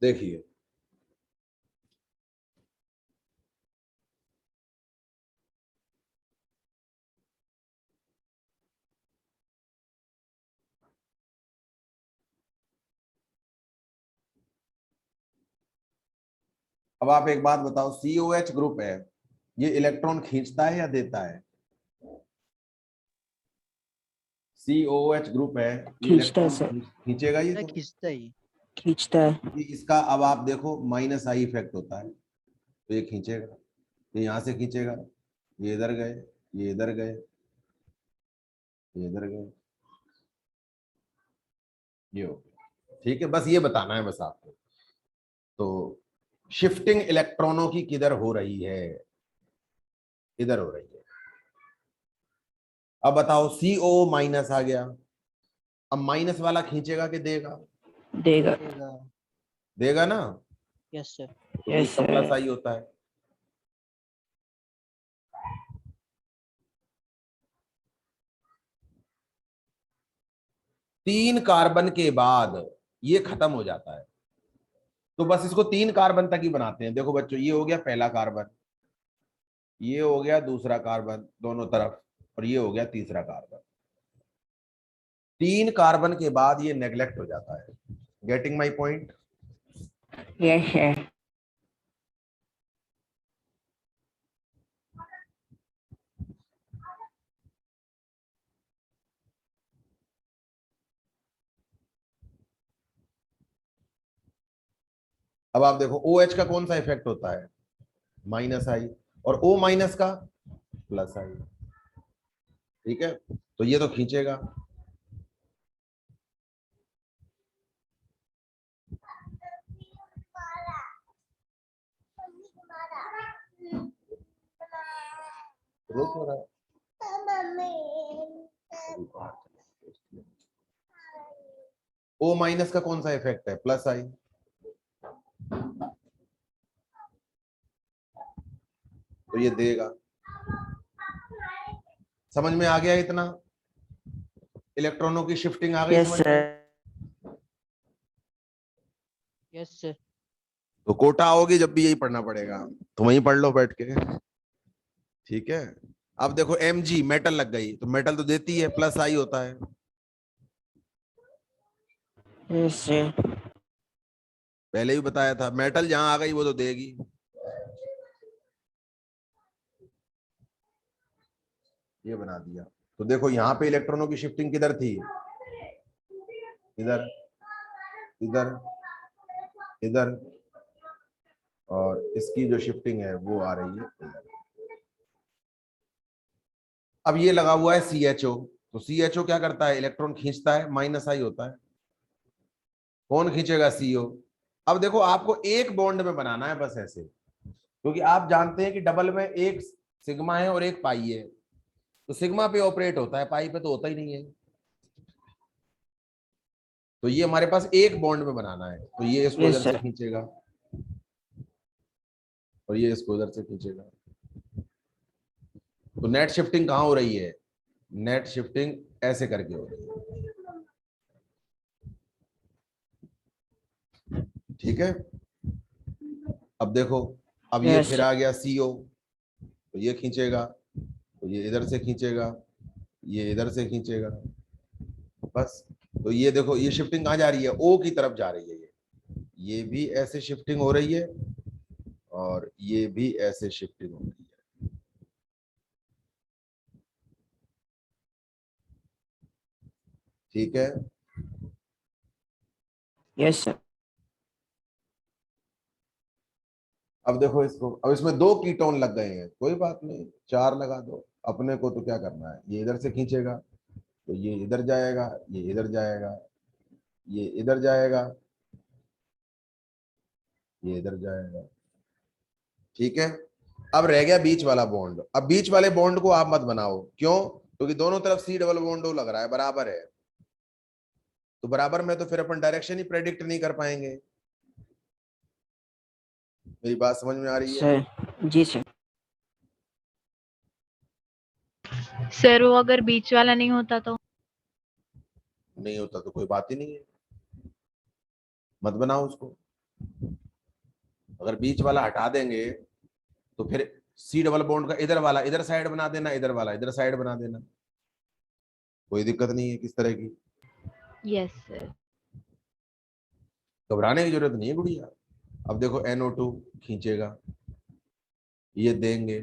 देखिए, अब आप एक बात बताओ, COH ग्रुप है, ये इलेक्ट्रॉन खींचता है या देता है? COH ग्रुप है, ये खींचता है इलेक्ट्रॉन सर। खींचेगा ये Sir, तो। खींचता ही। खींचता है। ये इसका अब आप देखो माइनस आई इफेक्ट होता है, तो ये खींचेगा, ये यहां से खींचेगा, ये इधर गए, ये इधर गए, ये इधर गए, ये हो गया। ठीक है, बस ये बताना है बस आपको। तो शिफ्टिंग इलेक्ट्रॉनों की किधर हो रही है, इधर हो रही है। अब बताओ CO माइनस आ गया, अब माइनस वाला खींचेगा कि देगा? देगा। देगा ना, Yes, sir. तो Yes, इसका प्लस sir. आई होता है। तीन कार्बन के बाद ये खत्म हो जाता है, तो बस इसको 3 कार्बन तक ही बनाते हैं। देखो बच्चों, ये हो गया पहला कार्बन, ये हो गया दूसरा कार्बन दोनों तरफ, और ये हो गया तीसरा कार्बन। 3 कार्बन के बाद ये नेग्लेक्ट हो जाता है। Getting my point? Yes, sir. अब आप देखो OH का कौन सा इफेक्ट होता है, माइनस आई, और O माइनस का प्लस आई। ठीक है, तो ये तो खींचेगा। रोक हो रहा है। O माइनस का कौन सा इफेक्ट है, प्लस आई। तो ये देगा। समझ में आ गया इतना? इलेक्ट्रॉनों की शिफ्टिंग आ गई Yes, समझ में? sir. Yes, sir. तो कोटा आओगी जब भी यही पढ़ना पड़ेगा, तो वहीं पढ़ लो बैठ के। ठीक है, अब देखो Mg मेटल लग गई, तो मेटल तो देती है, प्लस आई होता है। Yes, sir. पहले ही बताया था, मेटल जहां आ गई वो तो देगी। ये बना दिया। तो देखो यहाँ पे इलेक्ट्रॉनों की शिफ्टिंग किधर थी, इधर, इधर, इधर, और इसकी जो शिफ्टिंग है वो आ रही है इधर। अब ये लगा हुआ है CHO, तो CHO क्या करता है, इलेक्ट्रॉन खींचता है, माइनस आई होता है। कौन खींचेगा, CO। अब देखो आपको एक बॉन्ड में बनाना है बस ऐसे, क्योंकि आप जानते हैं कि डबल में एक सिग्मा है और एक पाई है, तो सिग्मा पे ऑपरेट होता है, पाई पे तो होता ही नहीं है। तो ये हमारे पास एक बॉन्ड में बनाना है, तो ये इसको Yes, इधर से sir. खींचेगा और ये इसको इधर से खींचेगा। तो नेट शिफ्टिंग कहां हो रही है, नेट शिफ्टिंग ऐसे करके हो रही है। ठीक है, अब देखो, अब ये Yes, फिर sir. आ गया CO, तो ये खींचेगा, तो ये इधर से खींचेगा, ये इधर से खींचेगा, बस। तो ये देखो, ये शिफ्टिंग कहां जा रही है, O की तरफ जा रही है। ये भी ऐसे शिफ्टिंग हो रही है और ये भी ऐसे शिफ्टिंग हो रही है। ठीक है, Yes, sir. अब देखो इसको, अब इसमें 2 कीटोन लग गए हैं, कोई बात नहीं, 4 लगा दो, अपने को तो क्या करना है, ये इधर से खींचेगा, तो ये इधर जाएगा, ये इधर जाएगा, ये इधर जाएगा, ये इधर जाएगा। ठीक है, अब रह गया बीच वाला बॉन्ड। अब बीच वाले बॉन्ड को आप मत बनाओ, क्यों? क्योंकि दोनों तरफ C डबल बॉन्ड लग रहा है, बराबर है, तो बराबर में तो फिर अपन डायरेक्शन ही प्रेडिक्ट नहीं कर पाएंगे। मेरी बात समझ में आ रही है? Sir. जी sir. सर वो अगर बीच वाला नहीं होता तो? नहीं होता तो कोई बात ही नहीं है, मत बनाओ उसको। अगर बीच वाला हटा देंगे तो फिर C डबल बॉन्ड का इधर वाला इधर साइड बना देना, इधर वाला इधर साइड बना देना, कोई दिक्कत नहीं है किस तरह की। Yes sir. घबराने की जरूरत नहीं है गुड़िया। अब देखो NO2 खींचेगा, ये देंगे।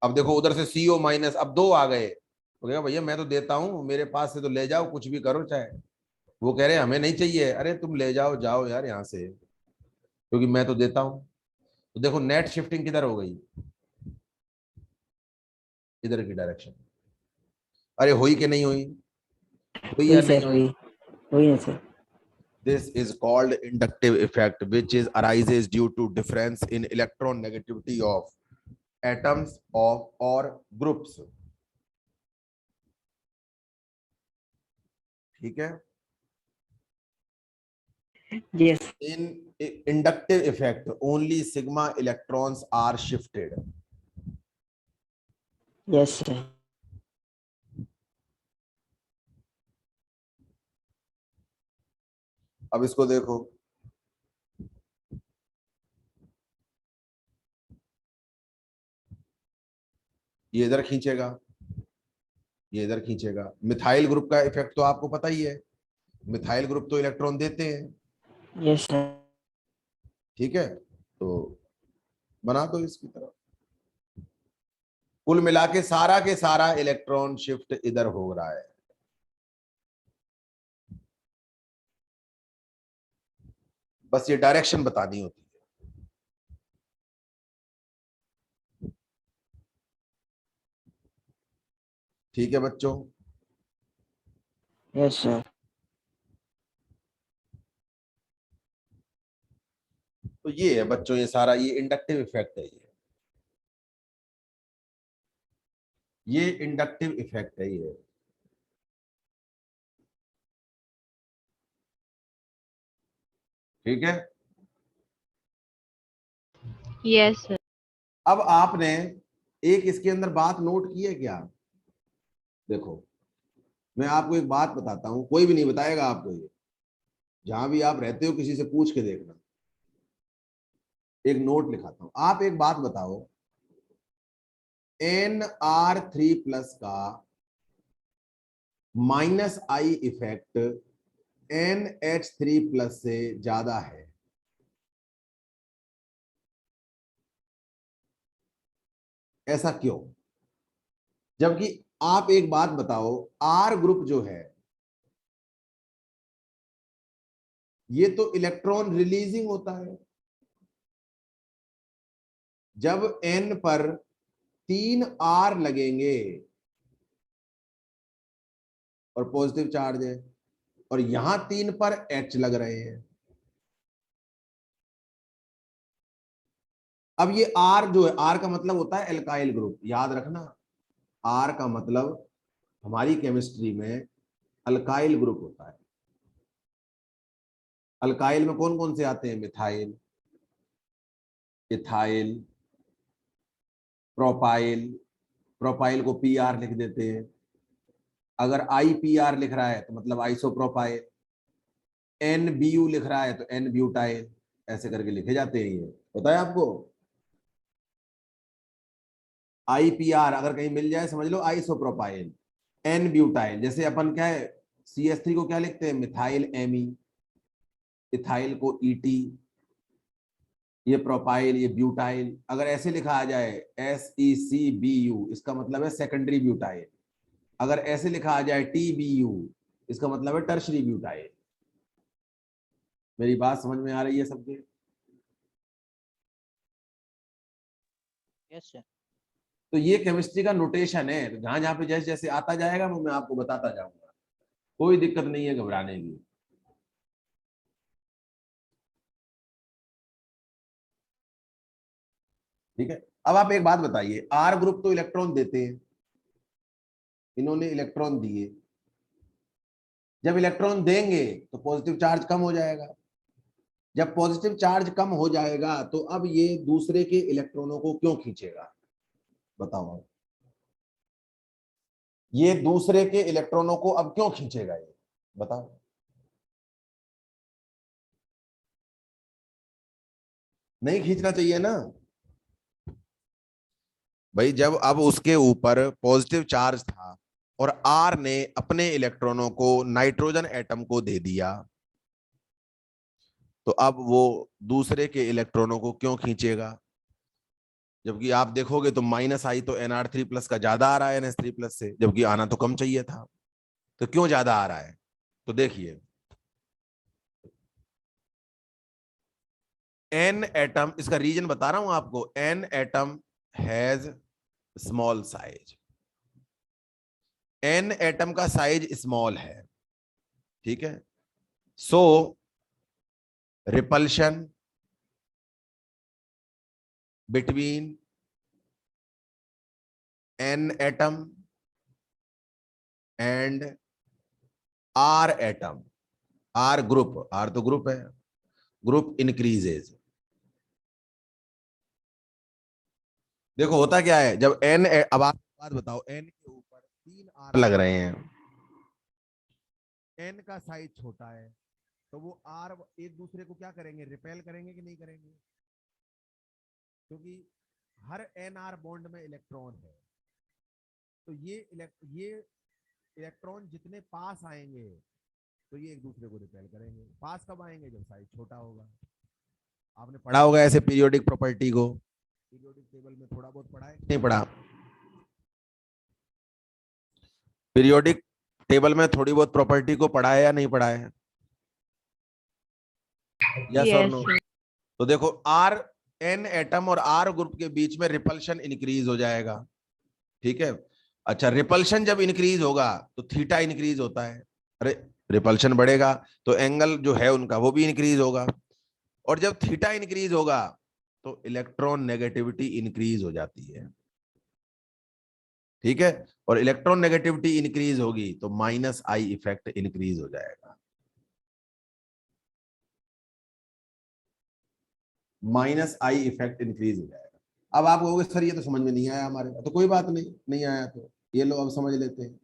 अब देखो उधर से CO माइनस, अब 2 आ गए, तो कहेगा भैया मैं तो देता हूं, मेरे पास से तो ले जाओ, कुछ भी करो चाहे। वो कह रहे हमें नहीं चाहिए, अरे तुम ले जाओ, जाओ यार यहाँ से, क्योंकि मैं तो देता हूं। तो देखो नेट शिफ्टिंग किधर हो गई, इधर की डायरेक्शन। अरे हुई कि नहीं हुई, हुई या हुई नहीं sir. हुई? हुई ना sir. This is called inductive effect, which is arises due to difference in electron negativity of atoms of or groups. ठीक है. Yes. In inductive effect, only sigma electrons are shifted. Yes, sir. अब इसको देखो, ये इधर खींचेगा, ये इधर खींचेगा. मिथाइल ग्रुप का इफेक्ट तो आपको पता ही है. मिथाइल ग्रुप तो इलेक्ट्रॉन देते हैं. Yes, sir. ठीक है, तो बना दो इसकी तरफ. कुल मिला के सारा इलेक्ट्रॉन शिफ्ट इधर हो रहा है. बस ये डायरेक्शन बतानी होती है. ठीक है बच्चों. Yes, sir. तो ये है बच्चों, ये सारा ये इंडक्टिव इफेक्ट है. ये इंडक्टिव इफेक्ट है. ये ठीक है. Yes, sir. अब आपने एक इसके अंदर बात नोट की है क्या? देखो, मैं आपको एक बात बताता हूं, कोई भी नहीं बताएगा आपको. ये जहां भी आप रहते हो किसी से पूछ के देखना. एक नोट लिखाता हूं. आप एक बात बताओ, Nr3+ का -I इफेक्ट NH3+ से ज्यादा है. ऐसा क्यों? जबकि आप एक बात बताओ, R ग्रुप जो है ये तो इलेक्ट्रॉन रिलीजिंग होता है. जब N पर 3 R लगेंगे और पॉजिटिव चार्ज है, और यहां 3 पर H लग रहे हैं. अब ये R जो है, R का मतलब होता है एल्काइल ग्रुप. याद रखना, R का मतलब हमारी केमिस्ट्री में अल्काइल ग्रुप होता है. अल्काइल में कौन कौन से आते हैं? Methyl, ethyl, propyl. प्रोपाइल को PR लिख देते हैं. अगर IPR लिख रहा है तो मतलब आइसोप्रोपाइल. NBU लिख रहा है तो N ब्यूटाइल. ऐसे करके लिखे जाते हैं. ये पता है आपको? IPR अगर कहीं मिल जाए समझ लो आइसोप्रोपाइल. N ब्यूटाइल, जैसे अपन क्या है CH3 को क्या लिखते हैं? Methyl Me. इथाइल को ET. ये प्रोपाइल, ये ब्यूटाइल. अगर ऐसे लिखा आ जाए SECBU, इसका मतलब है सेकेंडरी ब्यूटाइल. अगर ऐसे लिखा आ जाए TBU, इसका मतलब है टर्शरी ब्यूटाइल. मेरी बात समझ में आ रही है सबके? Yes, sir. तो ये केमिस्ट्री का नोटेशन है. तो जहां जहां पे जैसे जैसे आता जाएगा वो मैं आपको बताता जाऊंगा. कोई दिक्कत नहीं है घबराने की. ठीक है. अब आप एक बात बताइए, R ग्रुप तो इलेक्ट्रॉन देते हैं. इन्होंने इलेक्ट्रॉन दिए. जब इलेक्ट्रॉन देंगे तो पॉजिटिव चार्ज कम हो जाएगा. जब पॉजिटिव चार्ज कम हो जाएगा तो अब ये दूसरे के इलेक्ट्रॉनों को क्यों खींचेगा? बताओ. ये दूसरे के इलेक्ट्रॉनों को अब क्यों खींचेगा? ये बताओ. नहीं खींचना चाहिए ना भाई. जब अब उसके ऊपर पॉजिटिव चार्ज था और R ने अपने इलेक्ट्रॉनों को नाइट्रोजन एटम को दे दिया, तो अब वो दूसरे के इलेक्ट्रॉनों को क्यों खींचेगा? जबकि आप देखोगे तो -I तो Nr3+ का ज्यादा आ रहा है NH3+ से, जबकि आना तो कम चाहिए था. तो क्यों ज्यादा आ रहा है? तो देखिए, N एटम, इसका रीजन बता रहा हूं आपको. N atom has small size. N atom का साइज स्मॉल है. ठीक है. So repulsion between n atom and r atom, r group, r तो ग्रुप है, ग्रुप इंक्रीजेज। देखो होता क्या है जब n, अब आप बात बताओ, n के ऊपर 3 r लग रहे हैं, n का साइज छोटा है, तो वो r एक दूसरे को क्या करेंगे, रिपेल करेंगे कि नहीं करेंगे? क्योंकि हर nr बॉन्ड में इलेक्ट्रॉन है, तो ये इलेक्ट्रॉन जितने पास आएंगे तो ये एक दूसरे को रिपेल करेंगे। पास कब आएंगे, जब साइज छोटा होगा। आपने पढ़ा होगा ऐसे पीरियोडिक प्रॉपर्टी को, पीरियोडिक टेबल में थोड़ा बहुत पढ़ा है, नहीं पढ़ा? पीरियोडिक टेबल में थोड़ी बहुत प्रॉपर्टी को पढ़ा है या नहीं पढ़ा है? यस और नो? तो देखो r n एटम और r ग्रुप के बीच में रिपल्शन इंक्रीज हो जाएगा, ठीक है। अच्छा, रिपल्शन जब इंक्रीज होगा तो थीटा इंक्रीज होता है, अरे रिपल्शन बढ़ेगा तो एंगल जो है उनका वो भी इंक्रीज होगा, और जब थीटा इंक्रीज होगा तो इलेक्ट्रॉन नेगेटिविटी इंक्रीज हो जाती है, ठीक है। और इलेक्ट्रॉन नेगेटिविटी इंक्रीज होगी तो माइनस आई इफेक्ट इंक्रीज हो जाएगा, माइनस आई इफेक्ट इंक्रीज हो जाएगा। अब आप कहोगे सर ये तो समझ में नहीं आया हमारे, तो कोई बात नहीं, नहीं आया तो ये लो अब समझ लेते हैं।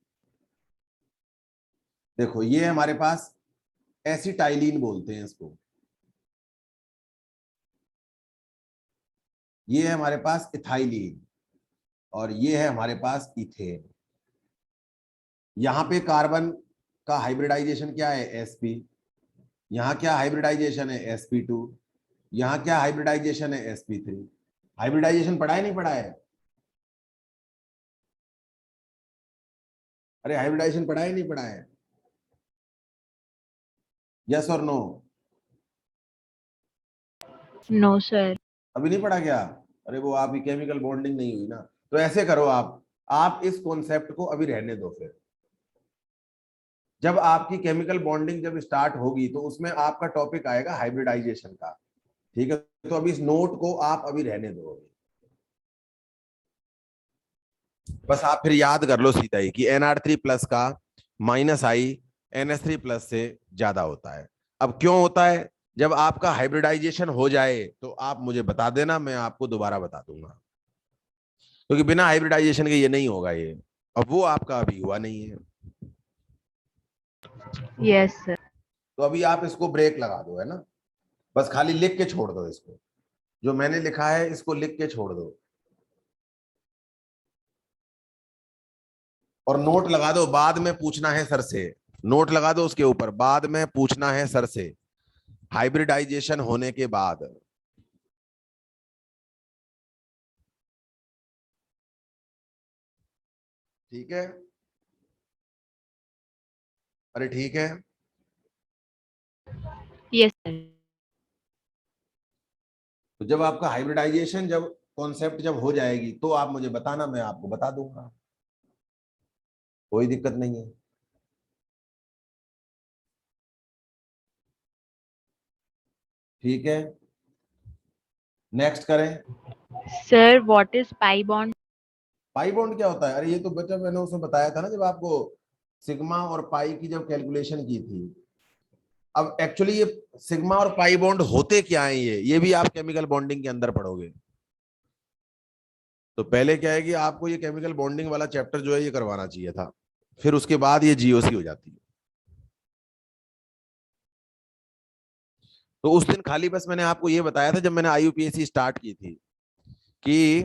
देखो ये हमारे पास एसिटाइलिन बोलते हैं इसको, ये है हमारे पास इथाइलिन, और ये है हमारे पास इथेन। यहां पे कार्बन का हाइब्रिडाइजेशन क्या है, sp। यहां क्या हाइब्रिडाइजेशन है, sp2। यहां क्या हाइब्रिडाइजेशन है, sp3। हाइब्रिडाइजेशन पढ़ा है नहीं पढ़ा है? अरे हाइब्रिडाइजेशन पढ़ा है नहीं पढ़ा है? यस और नो? No sir. अभी नहीं पढ़ा क्या? अरे वो आपकी केमिकल बॉन्डिंग नहीं हुई ना। तो ऐसे करो, आप इस कॉन्सेप्ट को अभी रहने दो, फिर जब आपकी केमिकल बॉन्डिंग जब स्टार्ट होगी तो उसमें आपका टॉपिक आएगा हाइब्रिडाइजेशन का, ठीक है। तो अभी इस नोट को आप अभी रहने दो, बस आप फिर याद कर लो सीधा ही कि Nr3 प्लस का माइनस आई NH3 प्लस से ज्यादा होता है। अब क्यों होता है? जब आपका हाइब्रिडाइजेशन हो जाए तो आप मुझे बता देना, मैं आपको दोबारा बता दूंगा, क्योंकि बिना हाइब्रिडाइजेशन के ये नहीं होगा ये, अब वो आपका अभी हुआ नहीं है। Yes sir. तो अभी आप इसको ब्रेक लगा दो, है ना, बस खाली लिख के छोड़ दो इसको, जो मैंने लिखा है इसको लिख के छोड़ दो, और नोट लगा दो, बाद में पूछना है सर से। नोट लगा दो उसके ऊपर, बाद में पूछना है सर से, हाइब्रिडाइजेशन होने के बाद। ठीक है, अरे ठीक है। Yes sir. तो जब आपका हाइब्रिडाइजेशन जब कॉन्सेप्ट जब हो जाएगी तो आप मुझे बताना, मैं आपको बता दूंगा, कोई दिक्कत नहीं है। ठीक है, नेक्स्ट करें। Sir what is pi bond? Pi bond क्या होता है? अरे ये तो बच्चा मैंने उसमें बताया था ना, जब आपको सिग्मा और पाई की जब कैलकुलेशन की थी। अब एक्चुअली ये सिग्मा और पाई बॉन्ड होते क्या है, ये भी आप केमिकल बॉन्डिंग के अंदर पढ़ोगे। तो पहले क्या है कि आपको ये केमिकल बॉन्डिंग वाला चैप्टर जो है ये करवाना चाहिए था, फिर उसके बाद ये जीओसी हो जाती है। तो उस दिन खाली बस मैंने आपको ये बताया था जब मैंने आईयूपीएसी स्टार्ट की थी कि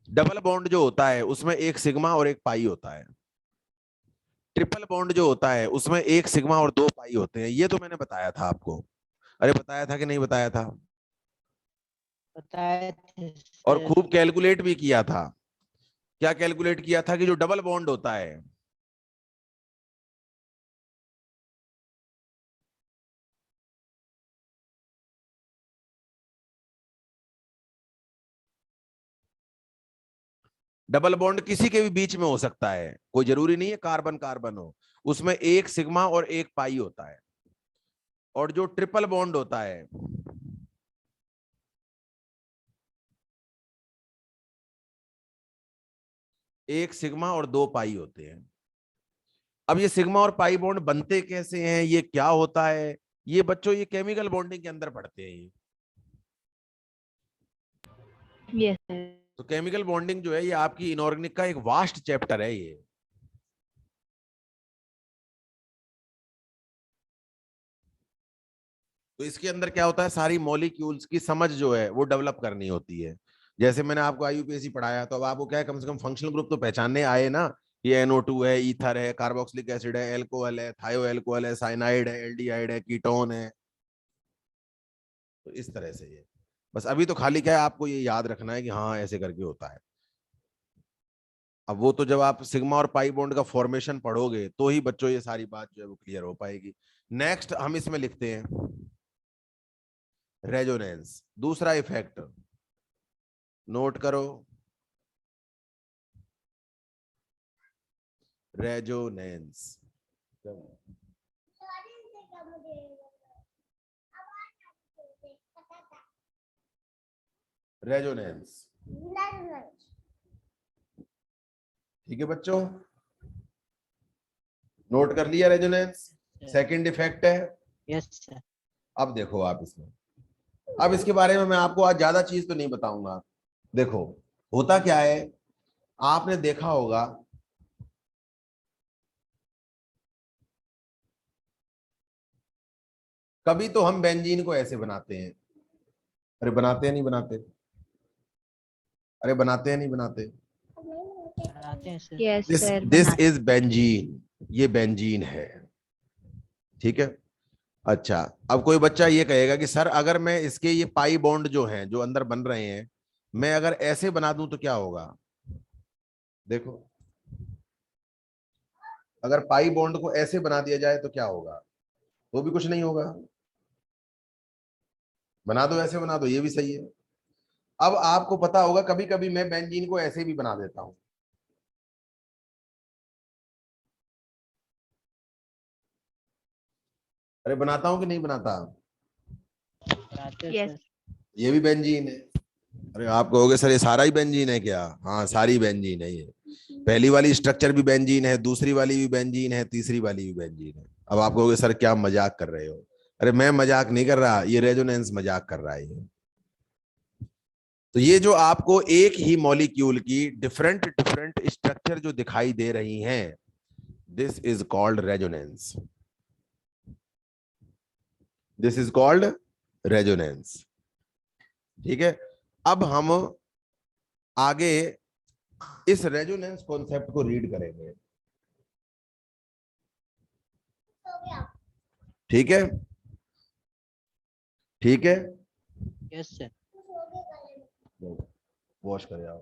डबल बॉन्ड जो होता है उसमें एक सिग्मा और एक पाई होता है, ट्रिपल बॉन्ड जो होता है उसमें एक सिग्मा और 2 पाई होते हैं, ये तो मैंने बताया था आपको। अरे बताया था कि नहीं बताया था? बताए थे और सर। खूब कैलकुलेट भी किया था। क्या कैलकुलेट किया था? कि जो डबल बॉन्ड होता है, डबल बॉन्ड किसी के भी बीच में हो सकता है, कोई जरूरी नहीं है कार्बन कार्बन हो, उसमें एक सिग्मा और एक पाई होता है। और जो ट्रिपल बॉन्ड होता है एक सिग्मा और दो पाई होते हैं। अब ये सिग्मा और पाई बॉन्ड बनते कैसे हैं, ये क्या होता है, ये बच्चों ये केमिकल बॉन्डिंग के अंदर पढ़ते हैं ये। Yes sir. तो केमिकल बॉन्डिंग जो है ये आपकी इनऑर्गेनिक का एक वास्ट चैप्टर है ये। तो इसके अंदर क्या होता है, सारी मॉलिक्यूल्स की समझ जो है वो डेवलप करनी होती है। जैसे मैंने आपको आईयूपीएसी पढ़ाया, तो अब आपको क्या है, कम से कम फंक्शनल ग्रुप तो पहचानने आए ना। ये NO2 है, ईथर है, कार्बोक्सिलिक एसिड है, एल्कोहल है, थायो एल्कोहल है, साइनाइड है, एल्डिहाइड है, कीटोन है। तो इस तरह से ये बस अभी तो खाली क्या है, आपको ये याद रखना है कि हाँ ऐसे करके होता है। अब वो तो जब आप सिग्मा और पाई बॉन्ड का फॉर्मेशन पढ़ोगे तो ही बच्चों ये सारी बात जो है वो क्लियर हो पाएगी। नेक्स्ट हम इसमें लिखते हैं रेजोनेंस, दूसरा इफेक्ट नोट करो, रेजोनेंस। रेजोनेंस, ठीक है बच्चों, नोट कर लिया रेजोनेंस। सेकंड इफेक्ट है। Yes sir. अब देखो आप इसमें, अब इसके बारे में मैं आपको आज ज्यादा चीज तो नहीं बताऊंगा। देखो होता क्या है, आपने देखा होगा कभी तो हम बेंजीन को ऐसे बनाते हैं, अरे बनाते हैं नहीं बनाते, अरे बनाते हैं नहीं बनाते। बनाते हैं sir. Yes this sir. This is benzene, ये बेंजीन है, ठीक है। अच्छा, अब कोई बच्चा ये कहेगा कि सर अगर मैं इसके ये पाई बॉन्ड जो हैं जो अंदर बन रहे हैं, मैं अगर ऐसे बना दूं तो क्या होगा। देखो अगर पाई बॉन्ड को ऐसे बना दिया जाए तो क्या होगा, तो भी कुछ नहीं होगा। बना दो ऐसे, बना दो, ये भी सही है। अब आपको पता होगा कभी कभी मैं बेंजीन को ऐसे भी बना देता हूं, अरे बनाता हूं कि नहीं बनाता, बनाते हैं यस। सर। ये भी बेंजीन है। अरे आप कहोगे सर ये सारा ही बेंजीन है क्या, हाँ सारी बेंजीन है ये। पहली वाली स्ट्रक्चर भी बेंजीन है, दूसरी वाली भी बेंजीन है, तीसरी वाली भी बेंजीन है। अब आप कहोगे सर क्या मजाक कर रहे हो, अरे मैं मजाक नहीं कर रहा, ये रेजोनेंस मजाक कर रहा है ये। तो ये जो आपको एक ही मॉलिक्यूल की डिफरेंट डिफरेंट स्ट्रक्चर जो दिखाई दे रही हैं, this is called resonance, this is called resonance, ठीक है। अब हम आगे इस रेजोनेंस कॉन्सेप्ट को रीड करेंगे, ठीक है, ठीक है। Yes sir. वॉश कर आओ।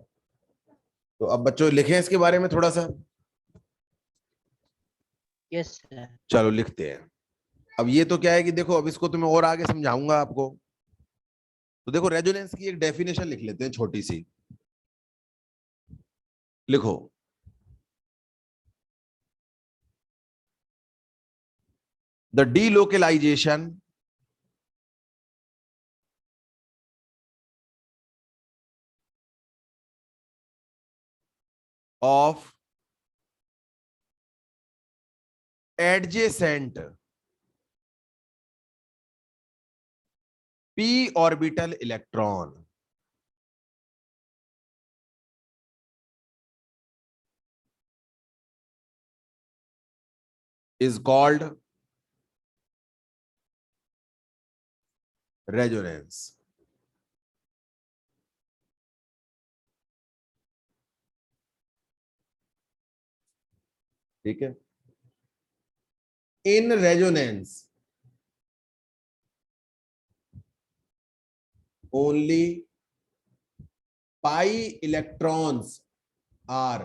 तो अब बच्चों लिखें इसके बारे में थोड़ा सा, यस सर। चलो लिखते हैं। अब ये तो क्या है कि देखो अब इसको तो मैं और आगे समझाऊंगा आपको। तो देखो रेजोनेंस की एक डेफिनेशन लिख लेते हैं छोटी सी, लिखो the delocalization of adjacent p orbital electron is called resonance, ठीक है। in resonance only pi electrons are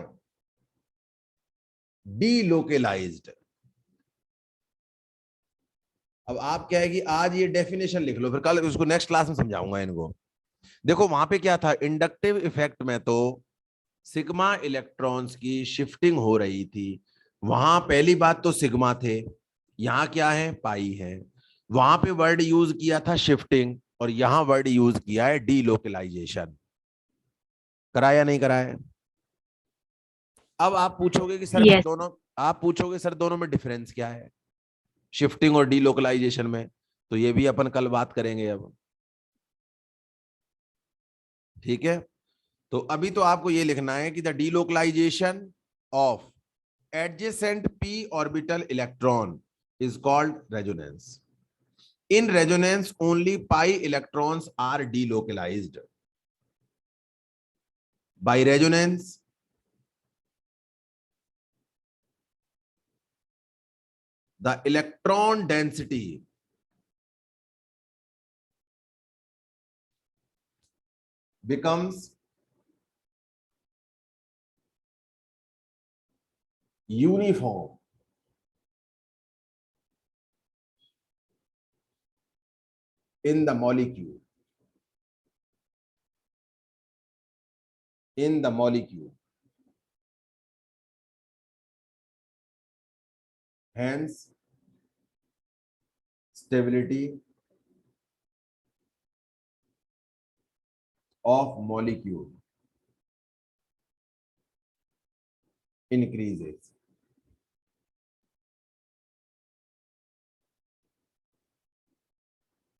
delocalized। अब आप क्या है कि आज ये डेफिनेशन लिख लो, फिर कल उसको नेक्स्ट क्लास में समझाऊंगा इनको। देखो वहां पे क्या था, इंडक्टिव इफेक्ट में तो सिग्मा इलेक्ट्रॉन्स की शिफ्टिंग हो रही थी, वहां पहली बात तो सिग्मा थे, यहाँ क्या है पाई है। वहां पे वर्ड यूज किया था शिफ्टिंग और यहां वर्ड यूज किया है डीलोकलाइजेशन। कराया नहीं कराया? अब आप पूछोगे कि सर Yes. दोनों, आप पूछोगे सर दोनों में डिफरेंस क्या है शिफ्टिंग और डीलोकलाइजेशन में, तो ये भी अपन कल बात करेंगे अब। ठीक है, तो अभी तो आपको ये लिखना है कि the delocalisation of adjacent p orbital electron is called resonance. In resonance only pi electrons are delocalized. By resonance the electron density becomes uniform in the molecule. In the molecule. Hence, stability of molecule increases.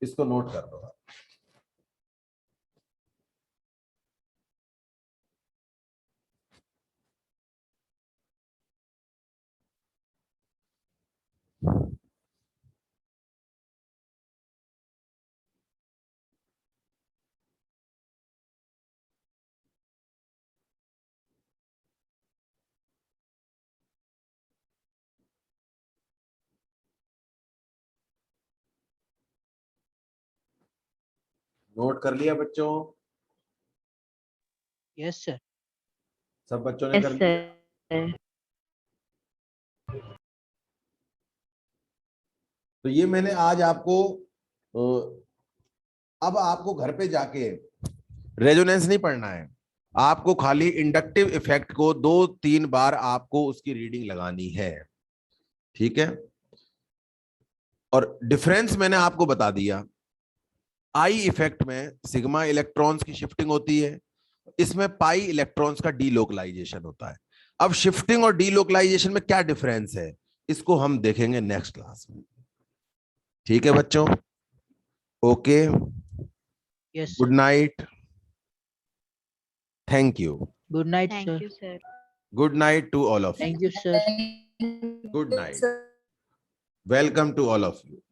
इसको नोट कर दो। नोट कर लिया बच्चों? Yes, sir. सब बच्चों ने Yes, कर लिया? sir. तो ये मैंने आज आपको अब आपको घर पे जाके रेजोनेंस नहीं पढ़ना है, आपको खाली इंडक्टिव इफेक्ट को 2-3 बार आपको उसकी रीडिंग लगानी है। ठीक है, और डिफरेंस मैंने आपको बता दिया। आई इफेक्ट में सिग्मा इलेक्ट्रॉन्स की शिफ्टिंग होती है, इसमें पाई इलेक्ट्रॉन्स का डीलोकलाइजेशन होता है। अब शिफ्टिंग और डीलोकलाइजेशन में क्या डिफरेंस है, इसको हम देखेंगे नेक्स्ट क्लास में। ठीक है बच्चों, okay, Yes, good sir. Night, thank you, Good night, Thank sir. you, sir. Good night to all of you, Thank you, sir. Good night, welcome to all of you.